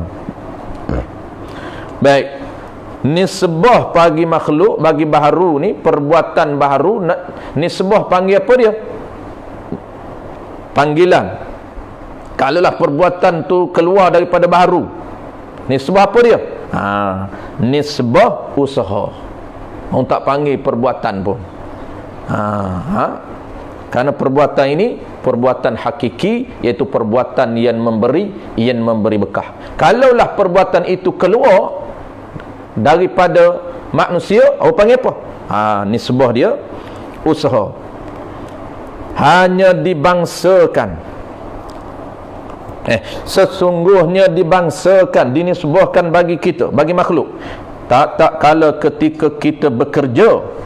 Baik, nisbah bagi makhluk, bagi baharu ni, perbuatan baharu, nisbah panggil apa dia? Panggilan. Kalaulah perbuatan tu keluar daripada baharu, nisbah apa dia? Nisbah usaha. Orang tak panggil perbuatan pun. Kerana perbuatan ini perbuatan hakiki, iaitu perbuatan yang memberi bekah. Kalaulah perbuatan itu keluar daripada manusia, orang panggil apa? Nisbah dia usaha. Hanya dibangsakan, sesungguhnya dibangsakan, dinisbahkan bagi kita, bagi makhluk, tak kala ketika kita bekerja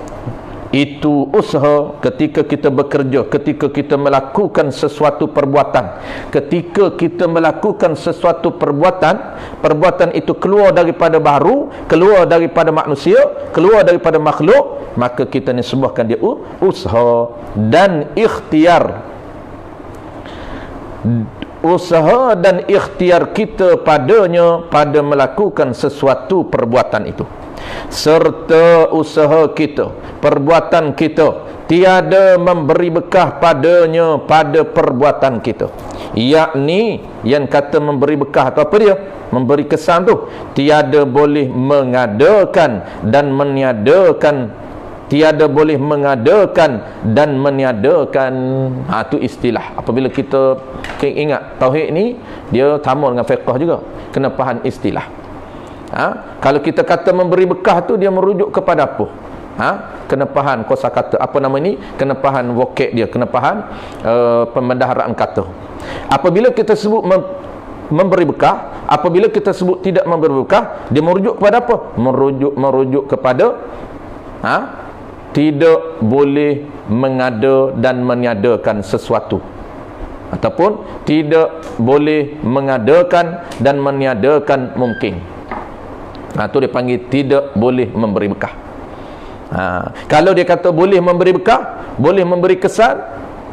itu usaha. Ketika kita bekerja, ketika kita melakukan sesuatu perbuatan, ketika kita melakukan sesuatu perbuatan itu keluar daripada baharu, keluar daripada manusia, keluar daripada makhluk, maka kita nisbahkan dia usaha. Dan ikhtiar, usaha dan ikhtiar kita padanya, pada melakukan sesuatu perbuatan itu, serta usaha kita, perbuatan kita tiada memberi bekah padanya, pada perbuatan kita. Yakni yang kata memberi bekah atau apa dia? Memberi kesan tu, tiada boleh mengadakan dan meniadakan, tiada boleh mengadakan dan meniadakan. Itu istilah. Apabila kita ingat tauhid ni, dia sama dengan fiqh juga, kena faham istilah. Kalau kita kata memberi bekah tu, dia merujuk kepada apa? Kena faham kosakata, apa nama ni, kena faham vocab dia, kena faham pembendaharaan kata. Apabila kita sebut memberi bekah, apabila kita sebut tidak memberi bekah, dia merujuk kepada apa? Merujuk kepada tidak boleh mengada dan meniadakan sesuatu, ataupun tidak boleh mengadakan dan meniadakan mungkin. Itu dia panggil tidak boleh memberi bekah. Kalau dia kata boleh memberi bekah, boleh memberi kesan,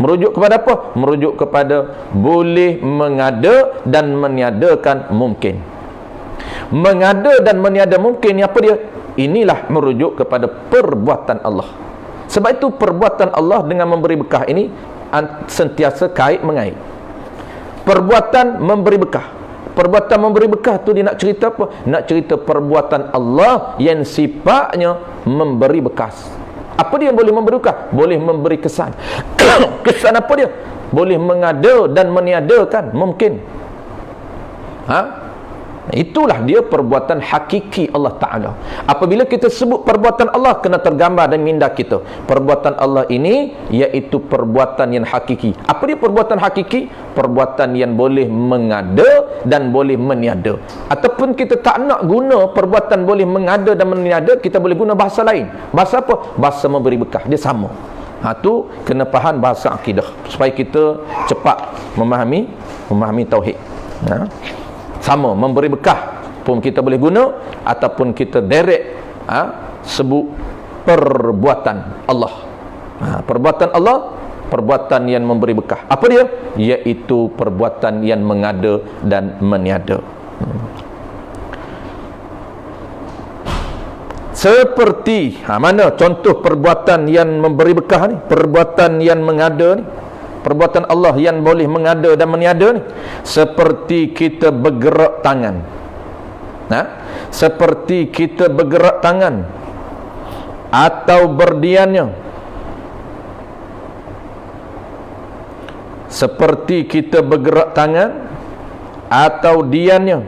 merujuk kepada apa? Merujuk kepada boleh mengada dan meniadakan mungkin. Mengada dan meniada mungkin, apa dia? Inilah merujuk kepada perbuatan Allah. Sebab itu perbuatan Allah dengan memberi bekah ini sentiasa kait mengait. Perbuatan memberi bekah, perbuatan memberi bekah tu dia nak cerita apa? Nak cerita perbuatan Allah yang sifatnya memberi bekas. Apa dia boleh memberi bekah? Boleh memberi kesan. Kesan apa dia? Boleh mengada dan meniadakan mungkin. Itulah dia perbuatan hakiki Allah Ta'ala. Apabila kita sebut perbuatan Allah, kena tergambar dalam minda kita, perbuatan Allah ini iaitu perbuatan yang hakiki. Apa dia perbuatan hakiki? Perbuatan yang boleh mengada dan boleh meniada. Ataupun kita tak nak guna perbuatan boleh mengada dan meniada, kita boleh guna bahasa lain. Bahasa apa? Bahasa memberi bekah. Dia sama. Tu kena faham bahasa akidah, supaya kita cepat memahami tauhid. Sama, memberi bekah pun kita boleh guna, ataupun kita direct sebut perbuatan Allah. Perbuatan Allah, perbuatan yang memberi bekah. Apa dia? Iaitu perbuatan yang mengada dan meniada. Seperti mana contoh perbuatan yang memberi bekah ni? Perbuatan yang mengada ni, perbuatan Allah yang boleh mengada dan meniada ni, seperti kita bergerak tangan. Seperti kita bergerak tangan atau berdiamnya. Seperti kita bergerak tangan atau diamnya.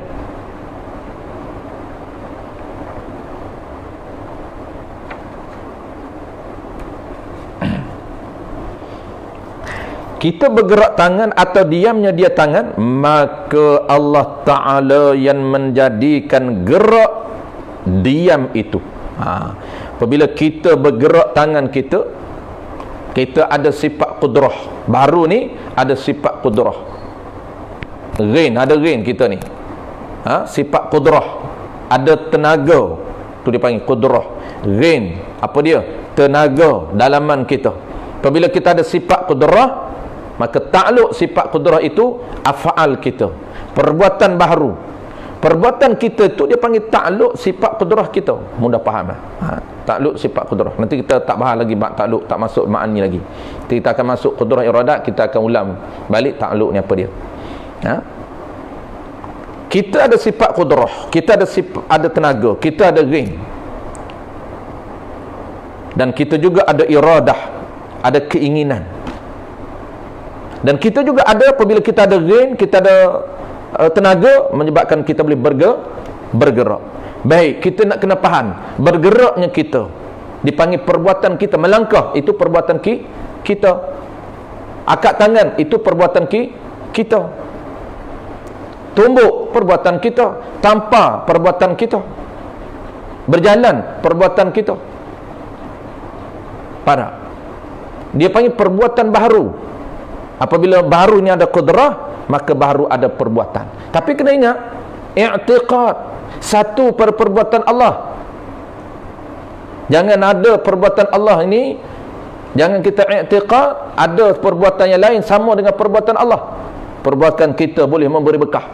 kita bergerak tangan atau diamnya dia tangan, maka Allah Ta'ala yang menjadikan gerak diam itu. Apabila kita bergerak tangan kita, kita ada sifat qudrah. Baru ni ada sifat qudrah. Ada rain kita ni. Sifat qudrah. Ada tenaga. Tu dia panggil qudrah. Rain, apa dia? Tenaga dalaman kita. Apabila kita ada sifat qudrah, maka takluk sifat qudrah itu af'al kita, perbuatan baharu. Perbuatan kita tu dia panggil takluk sifat qudrah kita. Mudah faham lah. Takluk sifat qudrah. Nanti kita tak bahas lagi bab takluk, tak masuk makna lagi. Kita akan masuk qudrah iradat, kita akan ulang balik takluk ni apa dia. Kita ada sifat qudrah, kita ada sifat, ada tenaga, kita ada ring. Dan kita juga ada iradah, ada keinginan. Dan kita juga ada, apabila kita ada ring, kita ada tenaga, menyebabkan kita boleh bergerak. Baik, kita nak kena faham, bergeraknya kita dipanggil perbuatan kita. Melangkah, itu perbuatan kita. Angkat tangan, itu perbuatan kita. Tumbuk, perbuatan kita. Tampar, perbuatan kita. Berjalan, perbuatan kita. Dia panggil perbuatan baharu. Apabila baharu ni ada qudrah, maka baharu ada perbuatan. Tapi kena ingat, i'tiqad, satu perbuatan Allah. Jangan ada perbuatan Allah ini, jangan kita i'tiqad ada perbuatan yang lain sama dengan perbuatan Allah. Perbuatan kita boleh memberi berkah.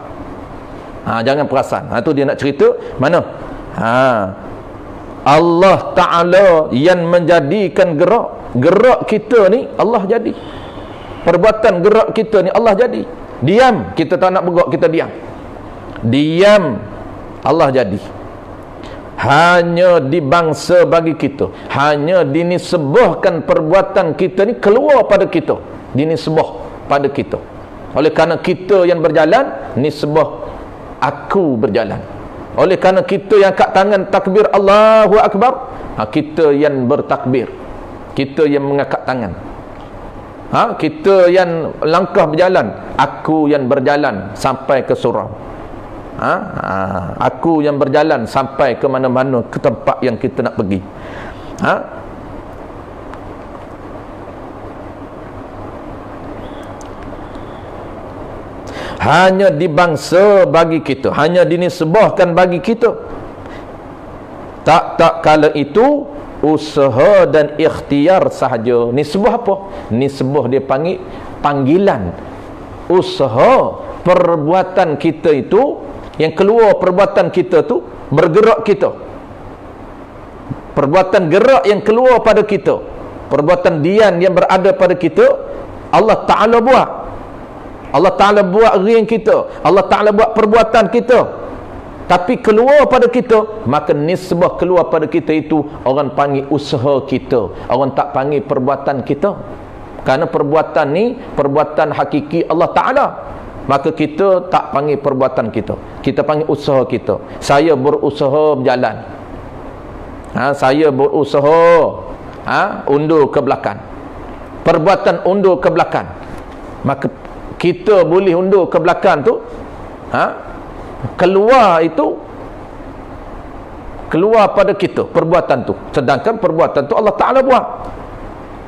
Jangan perasan. Itu dia nak cerita mana? Allah Ta'ala yang menjadikan gerak kita ni Allah jadi. Perbuatan gerak kita ni Allah jadi. Diam, kita tak nak bergerak, kita diam. Diam, Allah jadi. Hanya dibangsa bagi kita, hanya dinisbahkan perbuatan kita ni keluar pada kita, dinisbah pada kita. Oleh kerana kita yang berjalan, nisbah aku berjalan. Oleh kerana kita yang angkat tangan takbir Allahu Akbar, kita yang bertakbir, kita yang mengangkat tangan. Kita yang langkah berjalan, aku yang berjalan sampai ke surau. Aku yang berjalan sampai ke mana-mana, ke tempat yang kita nak pergi. Hanya dibangsa bagi kita, hanya dinisbahkan bagi kita. Tak kala itu usaha dan ikhtiar sahaja. Nisbah apa? Nisbah dia panggil panggilan. Usaha perbuatan kita itu, yang keluar perbuatan kita tu, bergerak kita. Perbuatan gerak yang keluar pada kita, perbuatan diam yang berada pada kita, Allah Ta'ala buat. Allah Ta'ala buat ring kita, Allah Ta'ala buat perbuatan kita, tapi keluar pada kita, maka nisbah keluar pada kita itu orang panggil usaha kita, orang tak panggil perbuatan kita. Kerana perbuatan ni perbuatan hakiki Allah Ta'ala, maka kita tak panggil perbuatan kita, kita panggil usaha kita. Saya berusaha berjalan, saya berusaha undur ke belakang, perbuatan undur ke belakang, maka kita boleh undur ke belakang tu, keluar itu, keluar pada kita perbuatan tu, sedangkan perbuatan tu Allah Ta'ala buat.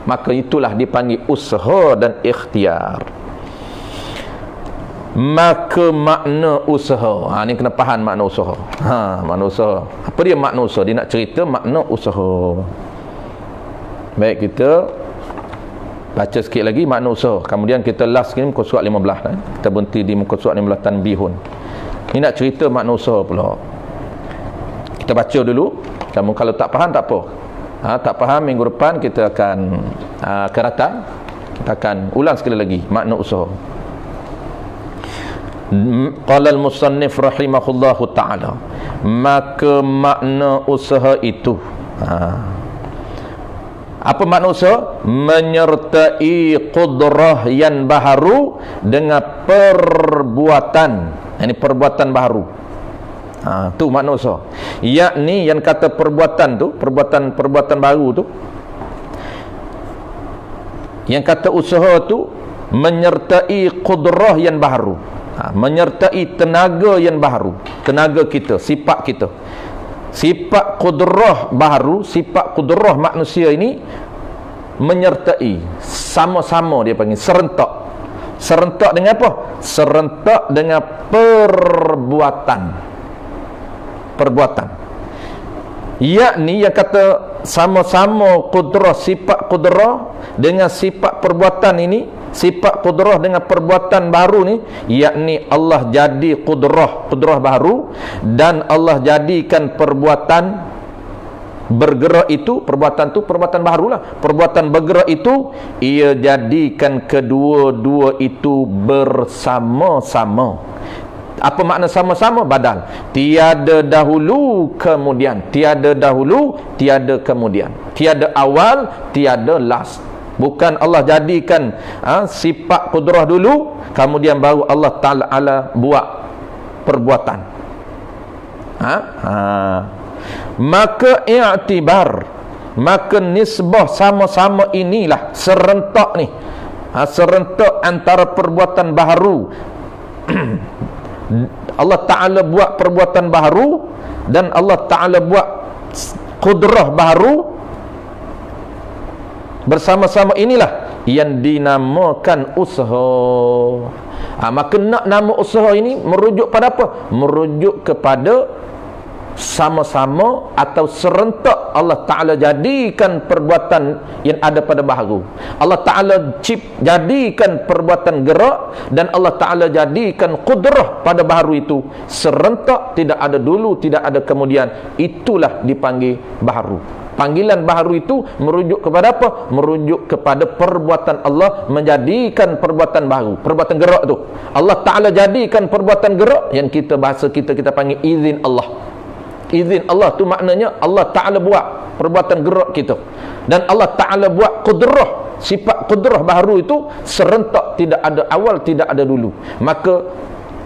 Maka itulah dipanggil usaha dan ikhtiar. Maka makna usaha, ni kena faham makna usaha. Makna usaha, apa dia makna usaha? Dia nak cerita makna usaha. Baik, kita baca sikit lagi makna usaha, kemudian kita last ni muka surat 15 kita berhenti di muka surat 15 tanbihun. Ni nak cerita makna usaha pula. Kita baca dulu, kamu kalau tak faham tak apa. Tak faham, minggu depan kita akan datang, kita akan ulang sekali lagi makna usaha. Qala al-musannif rahimahullahu ta'ala, maka makna usaha itu, apa makna usaha? Menyertai qudrah yang baharu dengan perbuatan. Ini perbuatan baharu. Tu makna usaha. Yakni yang kata perbuatan tu, perbuatan baru tu, yang kata usaha tu menyertai qudrah yang baharu, menyertai tenaga yang baharu, tenaga kita, sifat kita. Sifat qudrah baharu, sifat qudrah manusia ini menyertai, sama-sama dia panggil serentak. Serentak dengan apa? Serentak dengan perbuatan. Yakni yang kata sama-sama qudrah, sifat qudrah dengan sifat perbuatan ini, sifat qudrah dengan perbuatan baru ni, yakni Allah jadi qudrah baru, dan Allah jadikan perbuatan bergerak itu, perbuatan barulah, perbuatan bergerak itu ia jadikan kedua-dua itu bersama-sama. Apa makna sama-sama? Badal, tiada dahulu kemudian, tiada dahulu tiada kemudian, tiada awal tiada last. Bukan Allah jadikan sifat qudrah dulu, kemudian baru Allah Ta'ala buat perbuatan. Maka i'tibar, maka nisbah sama-sama inilah serentak ni, serentak antara perbuatan baharu. Allah Ta'ala buat perbuatan baharu dan Allah Ta'ala buat qudrah baharu. Bersama-sama inilah yang dinamakan usaha. Maka nak nama usaha ini merujuk pada apa? Merujuk kepada sama-sama atau serentak Allah Ta'ala jadikan perbuatan yang ada pada baharu. Allah Ta'ala jadikan perbuatan gerak, dan Allah Ta'ala jadikan qudrah pada baharu itu serentak, tidak ada dulu, tidak ada kemudian. Itulah dipanggil baharu. Panggilan baharu itu merujuk kepada apa? Merujuk kepada perbuatan Allah menjadikan perbuatan baharu, perbuatan gerak tu. Allah Ta'ala jadikan perbuatan gerak yang kita bahasa kita panggil izin Allah. Izin Allah tu maknanya Allah Ta'ala buat perbuatan gerak kita, dan Allah Ta'ala buat qudrah, sifat qudrah baharu itu serentak, tidak ada awal, tidak ada dulu. Maka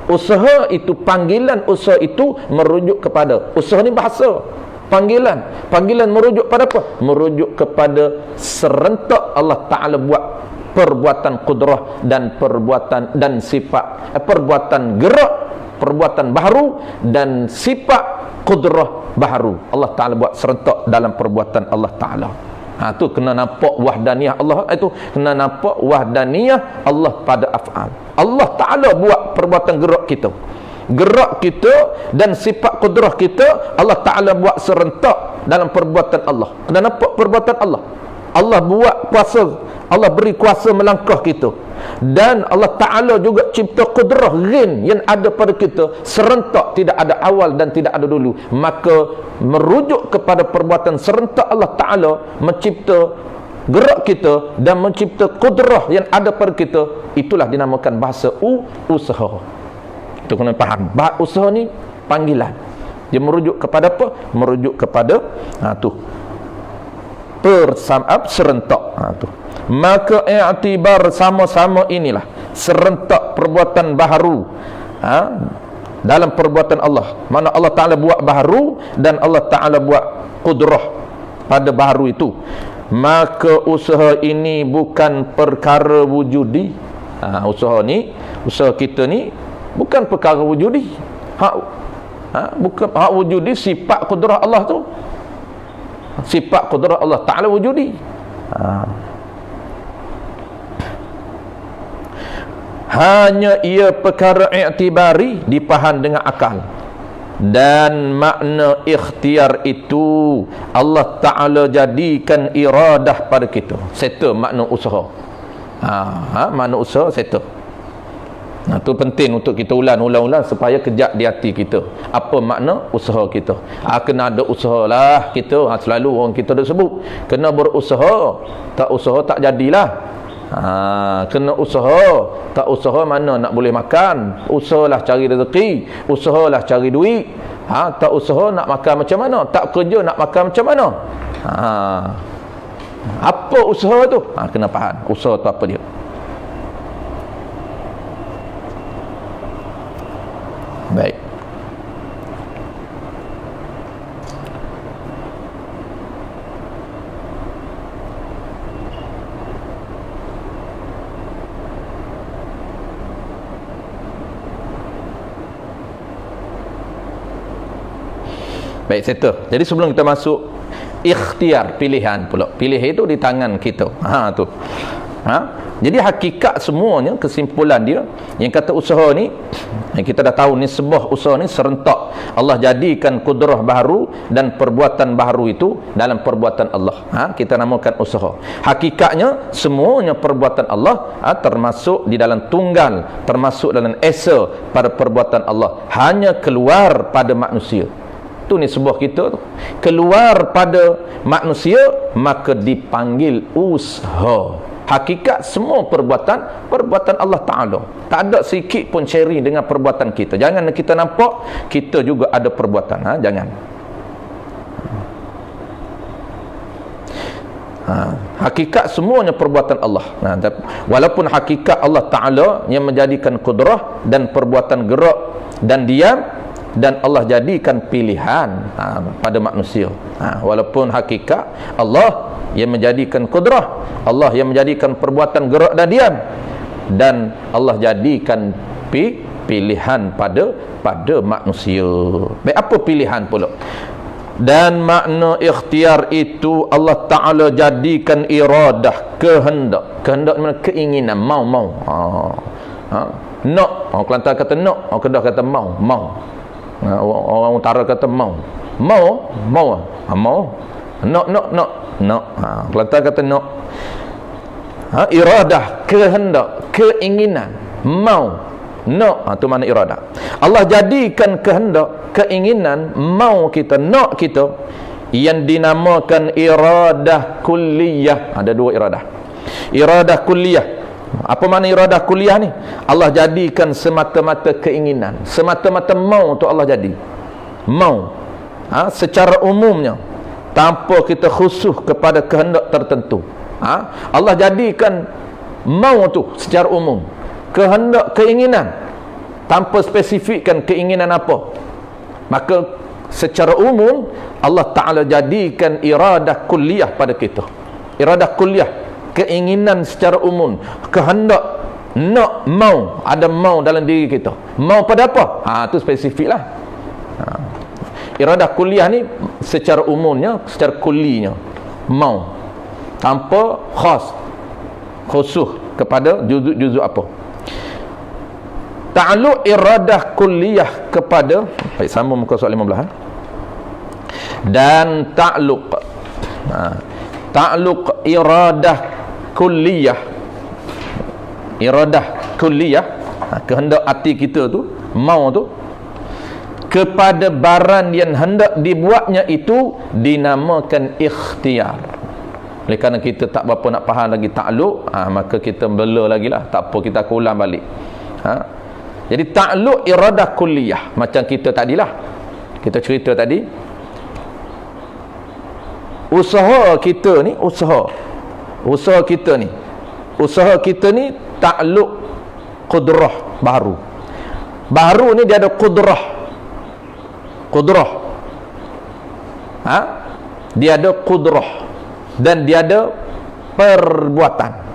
usaha itu, panggilan usaha itu merujuk kepada, usaha ni bahasa, panggilan merujuk pada apa? Merujuk kepada serentak Allah Ta'ala buat perbuatan qudrah dan perbuatan dan sifat perbuatan gerak, perbuatan baharu dan sifat qudrah baharu. Allah Ta'ala buat serentak dalam perbuatan Allah Ta'ala. Tu kena nampak wahdaniyah Allah, itu kena nampak wahdaniyah Allah pada af'al. Allah Ta'ala buat perbuatan gerak kita dan sifat qudrah kita, Allah Ta'ala buat serentak dalam perbuatan Allah. Kena nampak perbuatan Allah. Allah buat kuasa, Allah beri kuasa melangkah kita, dan Allah Ta'ala juga cipta qudrah ghin yang ada pada kita serentak, tidak ada awal dan tidak ada dulu. Maka merujuk kepada perbuatan serentak Allah Ta'ala mencipta gerak kita dan mencipta qudrah yang ada pada kita, itulah dinamakan bahasa usaha. Itu kena faham. Usaha ni panggilan, dia merujuk kepada apa? Merujuk kepada serentak. Maka i'tibar sama-sama inilah serentak perbuatan baharu dalam perbuatan Allah. Mana Allah Ta'ala buat baharu dan Allah Ta'ala buat qudrah pada baharu itu. Maka usaha ini bukan perkara wujudi. Usaha kita ni bukan perkara wujudi. Bukan hak wujudi, sifat qudrah Allah tu, sifat qudrah Allah Ta'ala wujudi. Hanya ia perkara i'tibari, dipaham dengan akal, dan makna ikhtiar itu Allah Ta'ala jadikan iradah pada kita. Settle makna usaha. Makna usaha settle. Itu penting untuk kita ulang supaya kejap di hati kita apa makna usaha kita. Kena ada usaha lah kita. Selalu orang kita dah sebut kena berusaha, tak usaha tak jadilah. Kena usaha, tak usaha mana nak boleh makan. Usahalah cari rezeki, usahalah cari duit. Tak usaha nak makan macam mana, tak kerja nak makan macam mana. Apa usaha tu? Kena faham usaha tu apa dia. Baik. Baik, settle. Jadi sebelum kita masuk ikhtiar, pilihan pula. Pilih itu di tangan kita. Tu. Jadi hakikat semuanya, kesimpulan dia, yang kata usaha ni, yang kita dah tahu ni sebuah usaha ni serentak. Allah jadikan kudrah baru dan perbuatan baru itu dalam perbuatan Allah. Kita namakan usaha. Hakikatnya semuanya perbuatan Allah, termasuk di dalam tunggal, termasuk dalam esa pada perbuatan Allah. Hanya keluar pada manusia. Tu ni sebuah kita tu. Keluar pada manusia, maka dipanggil usaha. Hakikat semua perbuatan Allah Ta'ala. Tak ada sikit pun sharing dengan perbuatan kita. Jangan kita nampak kita juga ada perbuatan. Jangan. Hakikat semuanya perbuatan Allah. Walaupun hakikat Allah Ta'ala yang menjadikan kudrah dan perbuatan gerak dan diam, dan Allah jadikan pilihan pada manusia. Walaupun hakikat Allah yang menjadikan kudrah, Allah yang menjadikan perbuatan gerak dan diam, dan Allah jadikan pilihan pada manusia. Baik, apa pilihan pula? Dan makna ikhtiar itu Allah Ta'ala jadikan iradah, kehendak. Kehendak mana? Keinginan, mau. Nak, orang Kelantan kata nak, orang Kedah kata mau. Orang utara kata mau. Nak. Kelantan kata nak. Iradah, kehendak, keinginan, mau, nak. Tu mana iradah. Allah jadikan kehendak, keinginan, mau kita, nak kita, yang dinamakan iradah kulliyah. Ada dua iradah. Iradah kulliyah. Apa makna iradah kuliah ni? Allah jadikan semata-mata keinginan, semata-mata mau untuk Allah jadi. Mau. Secara umumnya, tanpa kita khusus kepada kehendak tertentu. Allah jadikan mau tu secara umum. Kehendak, keinginan, tanpa spesifikkan keinginan apa. Maka secara umum Allah Ta'ala jadikan iradah kuliah pada kita. Iradah kuliah, keinginan secara umum, kehendak, nak, mau, ada mau dalam diri kita. Mau pada apa? Tu spesifik lah. Iradah kuliah ni secara umumnya, secara kulinya, mau, tanpa khusus kepada juzuk-juzuk apa. Ta'alluq iradah kuliah kepada, baik, sambung muka soal 15. Dan ta'alluq iradah kulliyah, kehendak hati kita tu, mau tu, kepada barang yang hendak dibuatnya itu dinamakan ikhtiar. Oleh kerana kita tak berapa nak faham lagi ta'alluq, maka kita bela lagi lah. Tak apa, kita ulang balik. Jadi ta'alluq iradah kulliyah, macam kita tadilah, kita cerita tadi, usaha kita ni ta'alluq kudrah baru ni dia ada kudrah, dia ada kudrah dan dia ada perbuatan.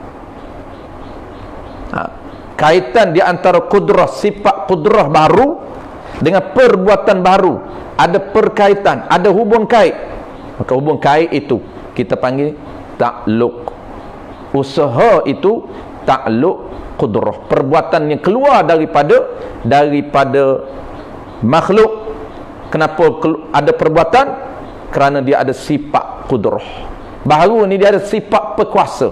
Kaitan di antara kudrah, sifat kudrah baru dengan perbuatan baru, ada perkaitan, ada hubung kait. Maka hubung kait itu kita panggil ta'alluq. Usaha itu ta'alluq kudrah, perbuatan yang keluar daripada makhluk. Kenapa ada perbuatan? Kerana dia ada sifat kudrah. Baru ni dia ada sifat perkuasa,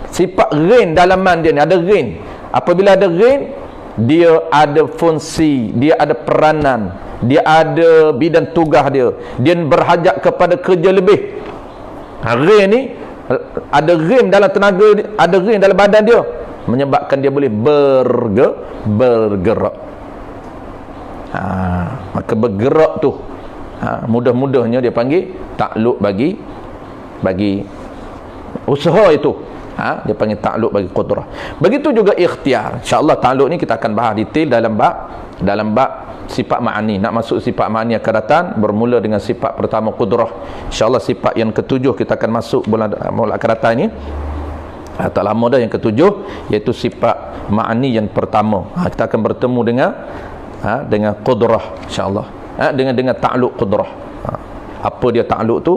sifat reign dalaman dia ni, ada reign. Apabila ada reign, dia ada fungsi, dia ada peranan, dia ada bidang tugas dia berhajat kepada kerja lebih. Reign ni ada reign dalam tenaga dia, ada reign dalam badan dia, menyebabkan dia boleh bergerak. Maka bergerak tu, mudah-mudahnya dia panggil ta'alluq bagi usaha itu. Dia panggil ta'alluq bagi qudrah. Begitu juga ikhtiar. InsyaAllah ta'alluq ni kita akan bahas detail dalam bab sifat ma'ani. Nak masuk sifat ma'ani akan datang, bermula dengan sifat pertama qudrah. InsyaAllah sifat yang ketujuh kita akan masuk bulan akan datang ni. Tak lama dah yang ketujuh, iaitu sifat ma'ani yang pertama. Kita akan bertemu dengan qudrah, insyaAllah. dengan ta'alluq qudrah. Apa dia ta'alluq tu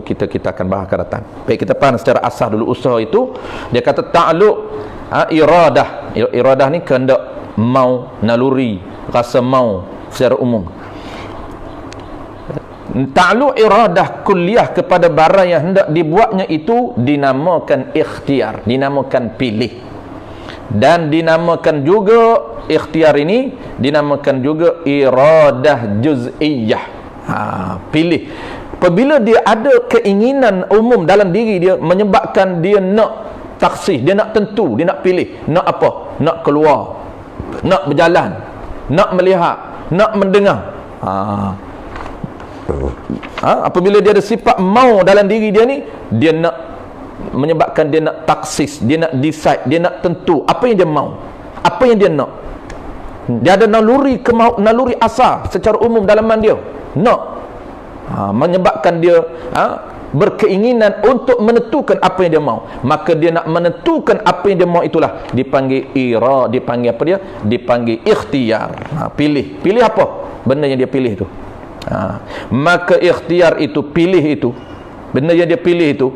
kita akan bahas akan datang. Baik, kita faham secara asas dulu usaha itu. Dia kata ta'alluq iradah ni kehendak, mau, naluri, rasa mau secara umum. Ta'alluq iradah kulliyah kepada barang yang hendak dibuatnya itu dinamakan ikhtiar, dinamakan pilih. Dan dinamakan juga ikhtiar ini dinamakan juga iradah juz'iyah. Pilih. Apabila dia ada keinginan umum dalam diri dia menyebabkan dia nak taksih, dia nak tentu, dia nak pilih, nak apa? Nak keluar, nak berjalan, nak melihat, nak mendengar. Apabila dia ada sifat mau dalam diri dia ni, dia nak menyebabkan dia nak taksis, dia nak decide, dia nak tentu apa yang dia mau, apa yang dia nak. Dia ada naluri naluri asal secara umum dalaman dia nak, menyebabkan dia berkeinginan untuk menentukan apa yang dia mau. Maka dia nak menentukan apa yang dia mau, itulah dipanggil dipanggil apa dia? Dipanggil ikhtiar. Pilih apa benda yang dia pilih itu. Maka ikhtiar itu, pilih itu, benda yang dia pilih itu,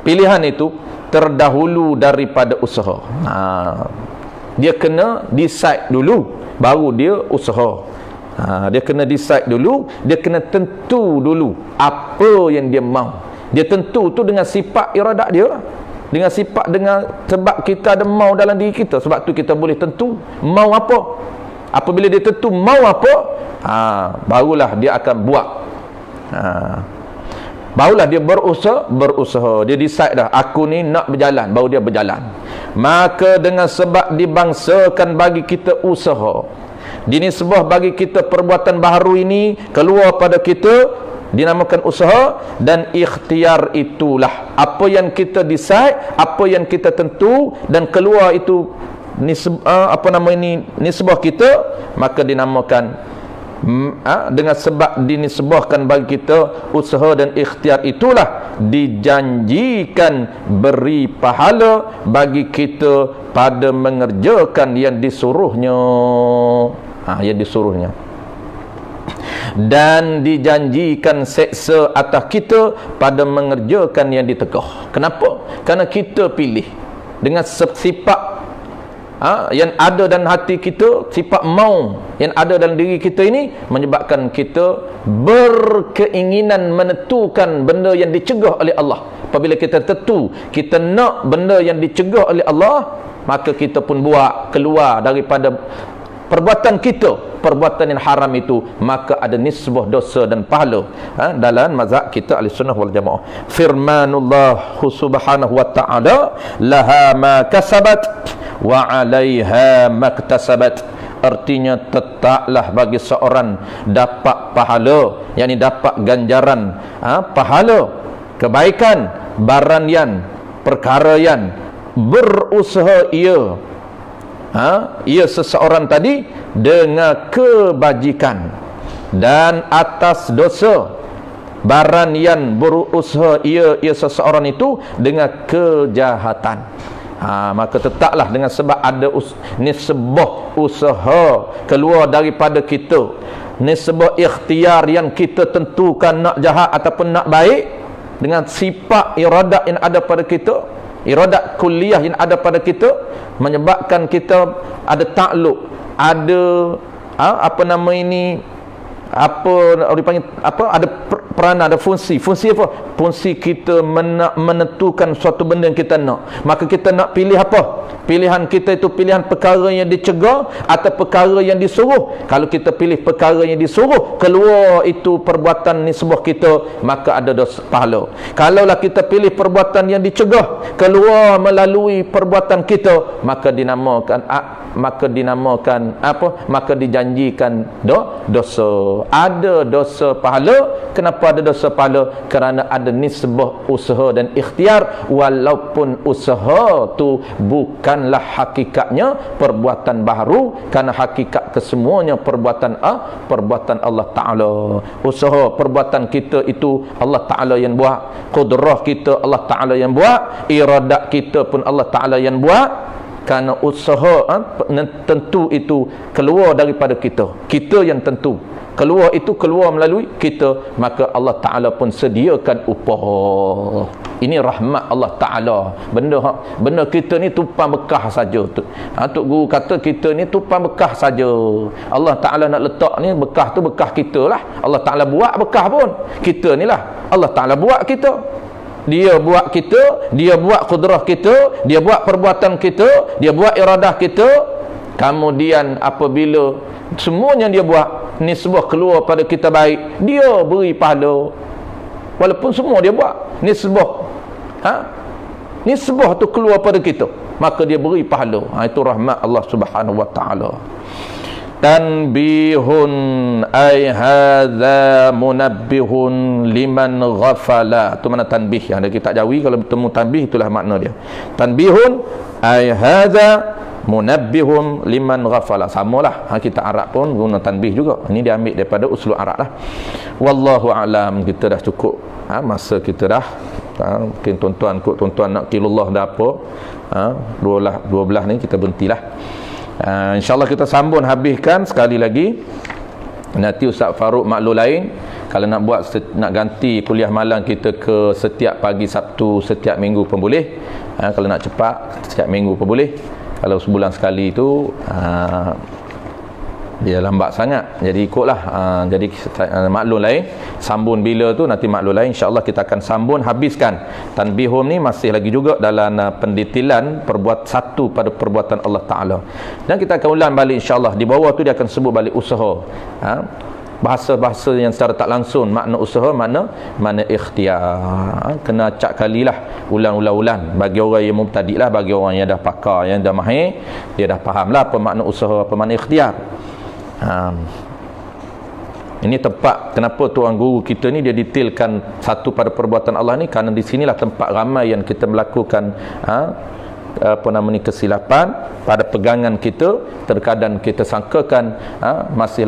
pilihan itu terdahulu daripada usaha. Dia kena decide dulu, baru dia usaha. Dia kena decide dulu, dia kena tentu dulu apa yang dia mau. Dia tentu tu dengan sifat iradat dia, dengan sifat, dengan sebab kita ada mau dalam diri kita. Sebab tu kita boleh tentu mau apa. Apabila dia tentu mau apa, barulah dia akan buat. Barulah dia berusaha. Dia decide dah, aku ni nak berjalan, baru dia berjalan. Maka dengan sebab dibangsakan bagi kita usaha, dinisbah bagi kita perbuatan baharu ini keluar pada kita, dinamakan usaha. Dan ikhtiar itulah apa yang kita decide, apa yang kita tentu dan keluar itu nisbah kita, maka dinamakan dengan sebab dinisbahkan bagi kita usaha dan ikhtiar, itulah dijanjikan beri pahala bagi kita pada mengerjakan yang disuruhnya. Yang disuruhnya. Dan dijanjikan seksa atas kita pada mengerjakan yang ditegah. Kenapa? Kerana kita pilih dengan sifat yang ada dalam hati kita, sifat mau yang ada dalam diri kita ini menyebabkan kita berkeinginan menentukan benda yang dicegah oleh Allah. Apabila kita tentu kita nak benda yang dicegah oleh Allah, maka kita pun buat keluar daripada perbuatan kita, perbuatan yang haram itu, maka ada nisbah dosa dan pahala. Dalam mazhab kita Ahlussunnah wal Jamaah, firmanullah subhanahu wa ta'ala, laha ma kasabat wa 'alaiha maktasabat. Artinya tetaplah bagi seorang dapat pahala, yakni dapat ganjaran pahala kebaikan barang yang perkara yang berusaha ia seseorang tadi dengan kebajikan, dan atas dosa barang yang berusaha ia seseorang itu dengan kejahatan. Maka tetaplah dengan sebab ada nisbah usaha keluar daripada kita, nisbah ikhtiar yang kita tentukan nak jahat ataupun nak baik, dengan sifat iradat yang ada pada kita, iradat kulliyah yang ada pada kita, menyebabkan kita ada takluk, ada ada peranan, ada fungsi apa? Fungsi kita menentukan suatu benda yang kita nak. Maka kita nak pilih apa? Pilihan kita itu pilihan perkara yang dicegah atau perkara yang disuruh. Kalau kita pilih perkara yang disuruh, keluar itu perbuatan nisbah kita, maka ada dosa pahala. Kalaulah kita pilih perbuatan yang dicegah, keluar melalui perbuatan kita, maka dinamakan maka dijanjikan dosa. Ada dosa pahala. Kenapa ada dosa pahala? Kerana ada nisbah usaha dan ikhtiar, walaupun usaha tu bukanlah hakikatnya perbuatan baharu, kerana hakikat kesemuanya perbuatan Allah Ta'ala. Usaha perbuatan kita itu Allah Ta'ala yang buat, qudrah kita Allah Ta'ala yang buat, iradat kita pun Allah Ta'ala yang buat. Kerana usaha tentu itu keluar daripada kita yang tentu. keluar itu keluar melalui kita, maka Allah Ta'ala pun sediakan upah. Ini rahmat Allah Ta'ala. Benda kita ni tumpang bekah saja. Tok Guru kata kita ni tumpang bekah saja. Allah Ta'ala nak letak ni bekah tu bekah kita lah. Allah Ta'ala buat bekah pun kita ni lah. Allah Ta'ala buat kita. Dia buat kita, dia buat kudrah kita, dia buat perbuatan kita, dia buat iradah kita. Kemudian apabila semuanya dia buat, nisbah keluar pada kita baik, dia beri pahala. Walaupun semua dia buat, nisbah nisbah tu keluar pada kita, maka dia beri pahala. Itu rahmat Allah Subhanahu wa taala. Tanbihun ay hadza munabbihun liman ghafala. Tu mana tanbih yang ada kitab Jawi, kalau bertemu tanbih itulah makna dia. Tanbihun ay hadza munabbihun liman ghafala. Samalah kita Arab pun guna tanbih juga. Ini dia ambil daripada uslub Arab lah. Wallahu alam. Kita dah cukup masa kita dah. Mungkin tuan-tuan nak qilullah dah apa 12 ni kita berhentilah. InsyaAllah kita sambung habiskan sekali lagi. Nanti Ustaz Farouk maklum lain, kalau nak buat nak ganti kuliah malam kita ke setiap pagi Sabtu setiap minggu pun boleh. Kalau nak cepat setiap minggu pun boleh. Kalau sebulan sekali itu dia lambat sangat, jadi ikutlah. Jadi maklum lain, sambung bila tu nanti maklum lain. InsyaAllah kita akan sambung habiskan tanbihum ni, masih lagi juga dalam pendetilan perbuat satu pada perbuatan Allah Ta'ala. Dan kita akan ulang balik insyaAllah. Di bawah tu dia akan sebut balik usaha, bahasa-bahasa yang secara tak langsung makna usaha, makna ikhtiar. Kena acak kalilah, ulang-ulang bagi orang yang mubtadi lah, bagi orang yang dah pakar, yang dah mahir, dia dah faham lah apa makna usaha, apa makna ikhtiar. Ini tempat kenapa tuan guru kita ni dia detailkan satu pada perbuatan Allah ni, kerana di sinilah tempat ramai yang kita melakukan kesilapan pada pegangan kita. Terkadang kita sangkakan masih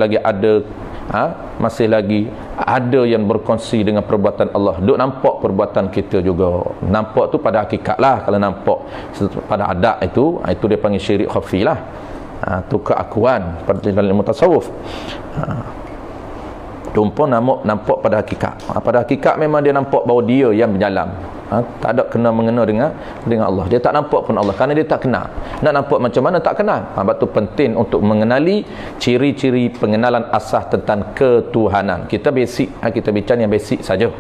lagi ada yang berkongsi dengan perbuatan Allah. Duk nampak perbuatan kita juga. Nampak tu pada hakikat lah. Kalau nampak pada adat itu dia panggil syirik khafi lah. Tu keakuan pada ilmu tasawuf. Tumpah nampak pada hakikat. Pada hakikat memang dia nampak bahawa dia yang berjalan. Tak ada kena mengena dengan Allah. Dia tak nampak pun Allah kerana dia tak kenal. Nak nampak macam mana tak kenal. Sebab tu penting untuk mengenali ciri-ciri pengenalan asas tentang ketuhanan. Kita basic, kita bincang yang basic saja.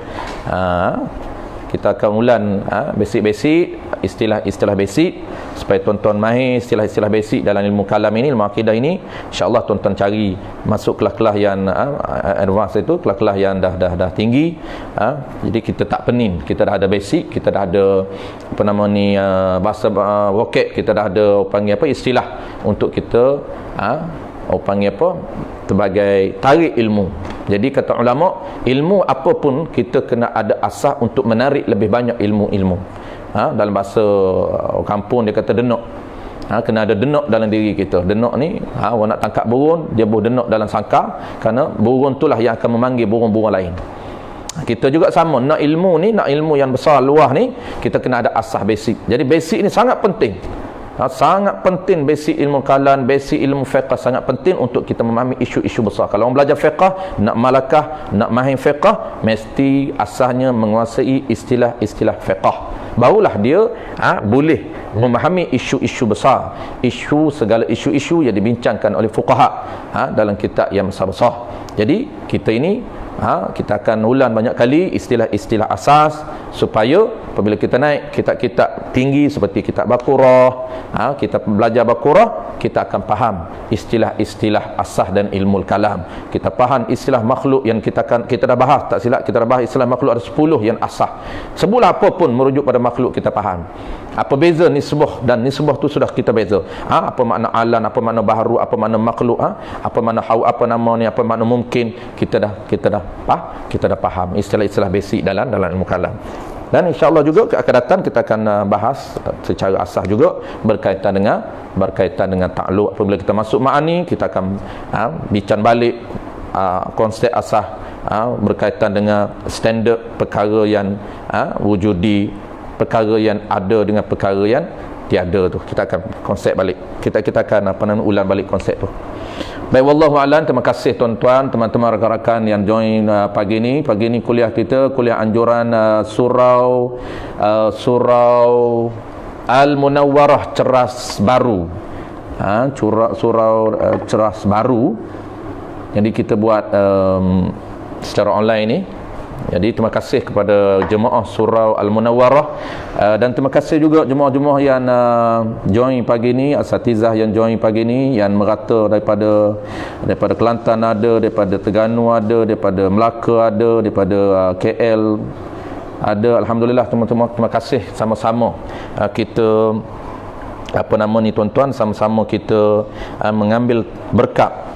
Kita akan ulang basic-basic, istilah-istilah basic, supaya tuan-tuan mahir istilah-istilah basic dalam ilmu kalam ini, ilmu akidah ini. InsyaAllah tuan-tuan cari masuk kelas-kelas yang advance itu, kelas-kelas yang dah tinggi. Jadi kita tak penin, kita dah ada basic, kita dah ada bahasa vocab, kita dah ada panggil istilah untuk kita sebagai tarik ilmu. Jadi kata ulama, ilmu apapun kita kena ada asas untuk menarik lebih banyak ilmu-ilmu. Dalam bahasa kampung dia kata denok. Kena ada denok dalam diri kita. Denok ni orang nak tangkap burung, dia boleh denok dalam sangkar, kerana burung itulah yang akan memanggil burung-burung lain. Kita juga sama, nak ilmu yang besar luas ni, kita kena ada asas basic. Jadi basic ni sangat penting. Sangat penting basic ilmu kalam, basic ilmu fiqh sangat penting untuk kita memahami isu-isu besar. Kalau orang belajar fiqh, nak malakah, nak mahir fiqh, mesti asasnya menguasai istilah-istilah fiqh. Barulah dia boleh memahami isu-isu besar, segala isu-isu yang dibincangkan oleh fuqaha dalam kitab yang besar-besar. Jadi kita ini kita akan ulang banyak kali istilah-istilah asas, supaya apabila kita naik kitab-kitab tinggi seperti kitab Baqarah, kita belajar Baqarah, kita akan faham istilah-istilah asas dan ilmu kalam. Kita faham istilah makhluk yang kita dah bahas, tak silap kita dah bahas istilah makhluk ada 10 yang asas. Sebuah apapun merujuk pada makhluk kita faham. Apa beza nisbah, dan nisbah tu sudah kita beza. Apa makna alam, apa makna baharu, apa makna makhluk, apa makna hawa, apa nama ni, apa makna mungkin, kita dah faham istilah-istilah basic dalam ilmu kalam. Dan insya-Allah juga akan datang kita akan bahas secara asas juga berkaitan dengan takluk. Apabila kita masuk ma'ani, kita akan bincang balik konsep asas berkaitan dengan standard perkara yang wujudi, perkara yang ada dengan perkara yang tiada tu. Kita akan konsep balik. Kita akan ulang balik konsep tu. Baik, wallahu a'lam. Terima kasih tuan-tuan, teman-teman, rakan-rakan yang join pagi ni. Pagi ni kuliah kita, kuliah anjuran surau Al-Munawwarah Ceras Baru. Surau Ceras Baru. Jadi kita buat secara online ni. Jadi terima kasih kepada jemaah surau Al-Munawwarah, dan terima kasih juga jemaah-jemaah yang join pagi ni, asatizah yang join pagi ni, yang merata daripada Kelantan ada, daripada Terengganu ada, daripada Melaka ada, daripada KL ada. Alhamdulillah teman-teman, terima kasih sama-sama. Kita tuan-tuan, sama-sama kita mengambil berkat.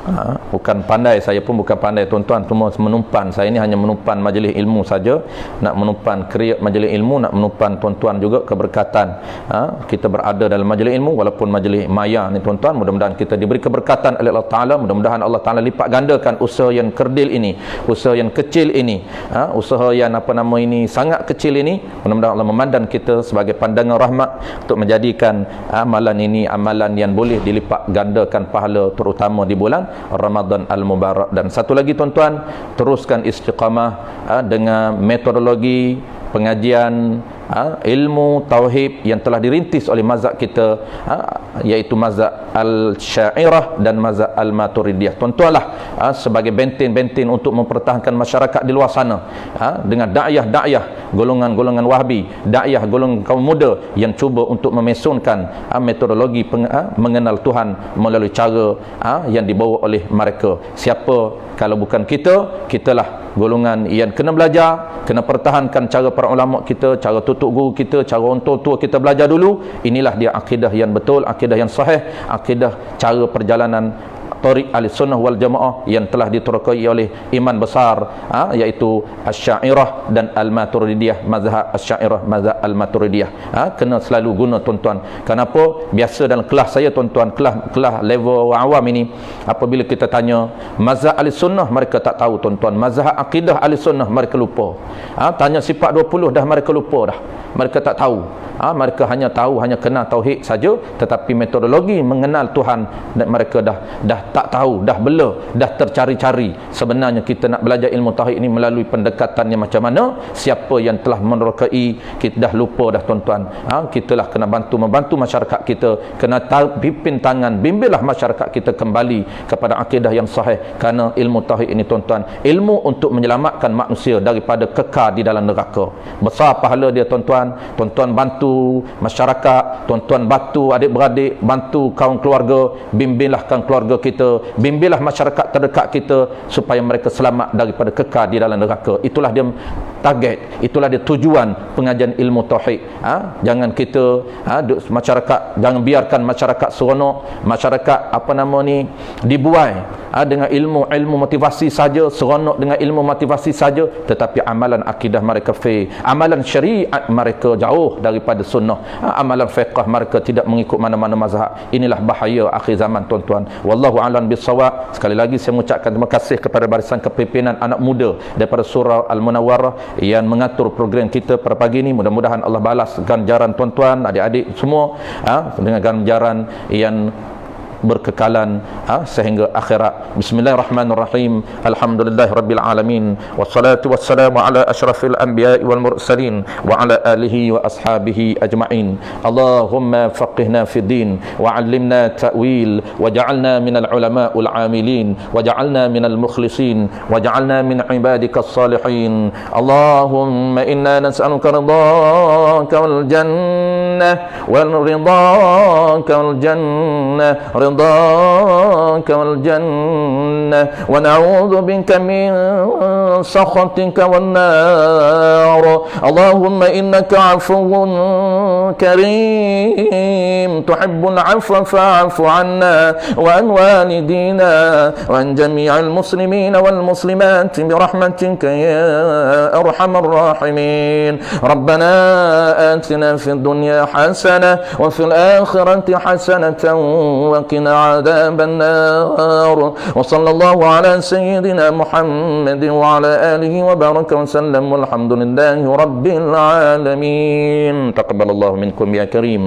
Bukan pandai, saya pun bukan pandai tuan-tuan, semua menumpan. Saya ni hanya menumpan majlis ilmu saja, nak menumpan kriat majlis ilmu, nak menumpan tuan-tuan juga keberkatan. Kita berada dalam majlis ilmu walaupun majlis maya ni tuan-tuan. Mudah-mudahan kita diberi keberkatan oleh Allah Ta'ala. Mudah-mudahan Allah Ta'ala lipat gandakan usaha yang kerdil ini, usaha yang kecil ini, usaha yang sangat kecil ini. Mudah-mudahan Allah memandang kita sebagai pandangan rahmat untuk menjadikan amalan ini amalan yang boleh dilipat gandakan pahala, terutama di bulan Ramadan Al-Mubarak. Dan satu lagi tuan-tuan, teruskan istiqamah dengan metodologi pengajian ilmu tauhid yang telah dirintis oleh mazhab kita, iaitu mazhab Al-Syairah dan mazhab Al-Maturidiyah. Tuan-tuanlah sebagai benteng-benteng untuk mempertahankan masyarakat di luar sana, dengan dakwah golongan-golongan Wahabi, dakwah golongan kaum muda yang cuba untuk memesunkan metodologi mengenal Tuhan melalui cara yang dibawa oleh mereka. Siapa kalau bukan kita? Kitalah golongan yang kena belajar, kena pertahankan cara para ulama kita, cara tutup guru kita, cara orang tua kita belajar dulu. Inilah dia akidah yang betul, akidah yang sahih, akidah cara perjalanan Tariq Ahlussunnah wal Jamaah yang telah diterokai oleh iman besar, iaitu Asy-Syairah dan Al-Maturidiyah, mazhab Asy-Syairah, mazhab Al-Maturidiyah. Kena selalu guna tuan-tuan. Kenapa? Biasa dalam kelas saya tuan-tuan, kelas level awam ini, apabila kita tanya mazhab Ahlussunnah, mereka tak tahu tuan-tuan. Mazhab akidah Ahlussunnah mereka lupa. Tanya sifat 20 dah mereka lupa dah. Mereka tak tahu. Mereka hanya tahu, hanya kenal tauhid saja, tetapi metodologi mengenal Tuhan mereka dah tak tahu, dah bela, dah tercari-cari. Sebenarnya kita nak belajar ilmu tauhid ini melalui pendekatannya macam mana. Siapa yang telah menerokai, kita dah lupa dah tuan-tuan. Kita lah kena membantu masyarakat kita, kena pimpin tangan, bimbinglah masyarakat kita kembali kepada akidah yang sahih. Kerana ilmu tauhid ini tuan-tuan, ilmu untuk menyelamatkan manusia daripada kekal di dalam neraka. Besar pahala dia tuan-tuan. Tuan-tuan bantu masyarakat, tuan-tuan bantu adik-beradik, bantu kaum keluarga, bimbinglah kaum keluarga kita, bimbinglah masyarakat terdekat kita supaya mereka selamat daripada kekal di dalam neraka. Itulah dia target, itulah dia tujuan pengajian ilmu tauhid. Jangan kita masyarakat, jangan biarkan masyarakat seronok, masyarakat dibuai dengan ilmu motivasi saja, seronok dengan ilmu motivasi saja, tetapi amalan akidah mereka fail, amalan syariat mereka jauh daripada sunnah, amalan fiqh mereka tidak mengikut mana-mana mazhab. Inilah bahaya akhir zaman tuan-tuan. Wallahu a'lam bissawab. Sekali lagi saya mengucapkan terima kasih kepada barisan kepimpinan anak muda daripada surau Al-Munawwarah yang mengatur program kita pada pagi ini. Mudah-mudahan Allah balas ganjaran tuan-tuan, adik-adik semua dengan ganjaran yang berkekalan sehingga akhirat. Bismillahirrahmanirrahim. Alhamdulillahirabbil alamin. Wassalatu wassalamu ala asyrafil anbiya'i wal mursalin wa ala alihi wa ashabihi ajma'in. Allahumma faqihna fid din wa 'allimna ta'wil wa ja'alna minal ulama'ul 'amilin wa ja'alna minal mukhlisin wa ja'alna min ibadikas salihin. Allahumma inna nas'aluka ridhaka wal jannah wal ridhaka wal jannah رضاك والجنة ونعوذ بك من سخطك والنار. اللهم إنك عفو كريم تحب العفو فاعف عنا وعن والدينا وعن جميع المسلمين والمسلمات برحمتك يا أرحم الراحمين. ربنا آتنا في الدنيا حسنة وفي الآخرة حسنة وقنا عذاب النار. وصلى الله على سيدنا محمد وعلى آله وبارك وسلم والحمد لله رب العالمين. تقبل الله منكم يا كريم.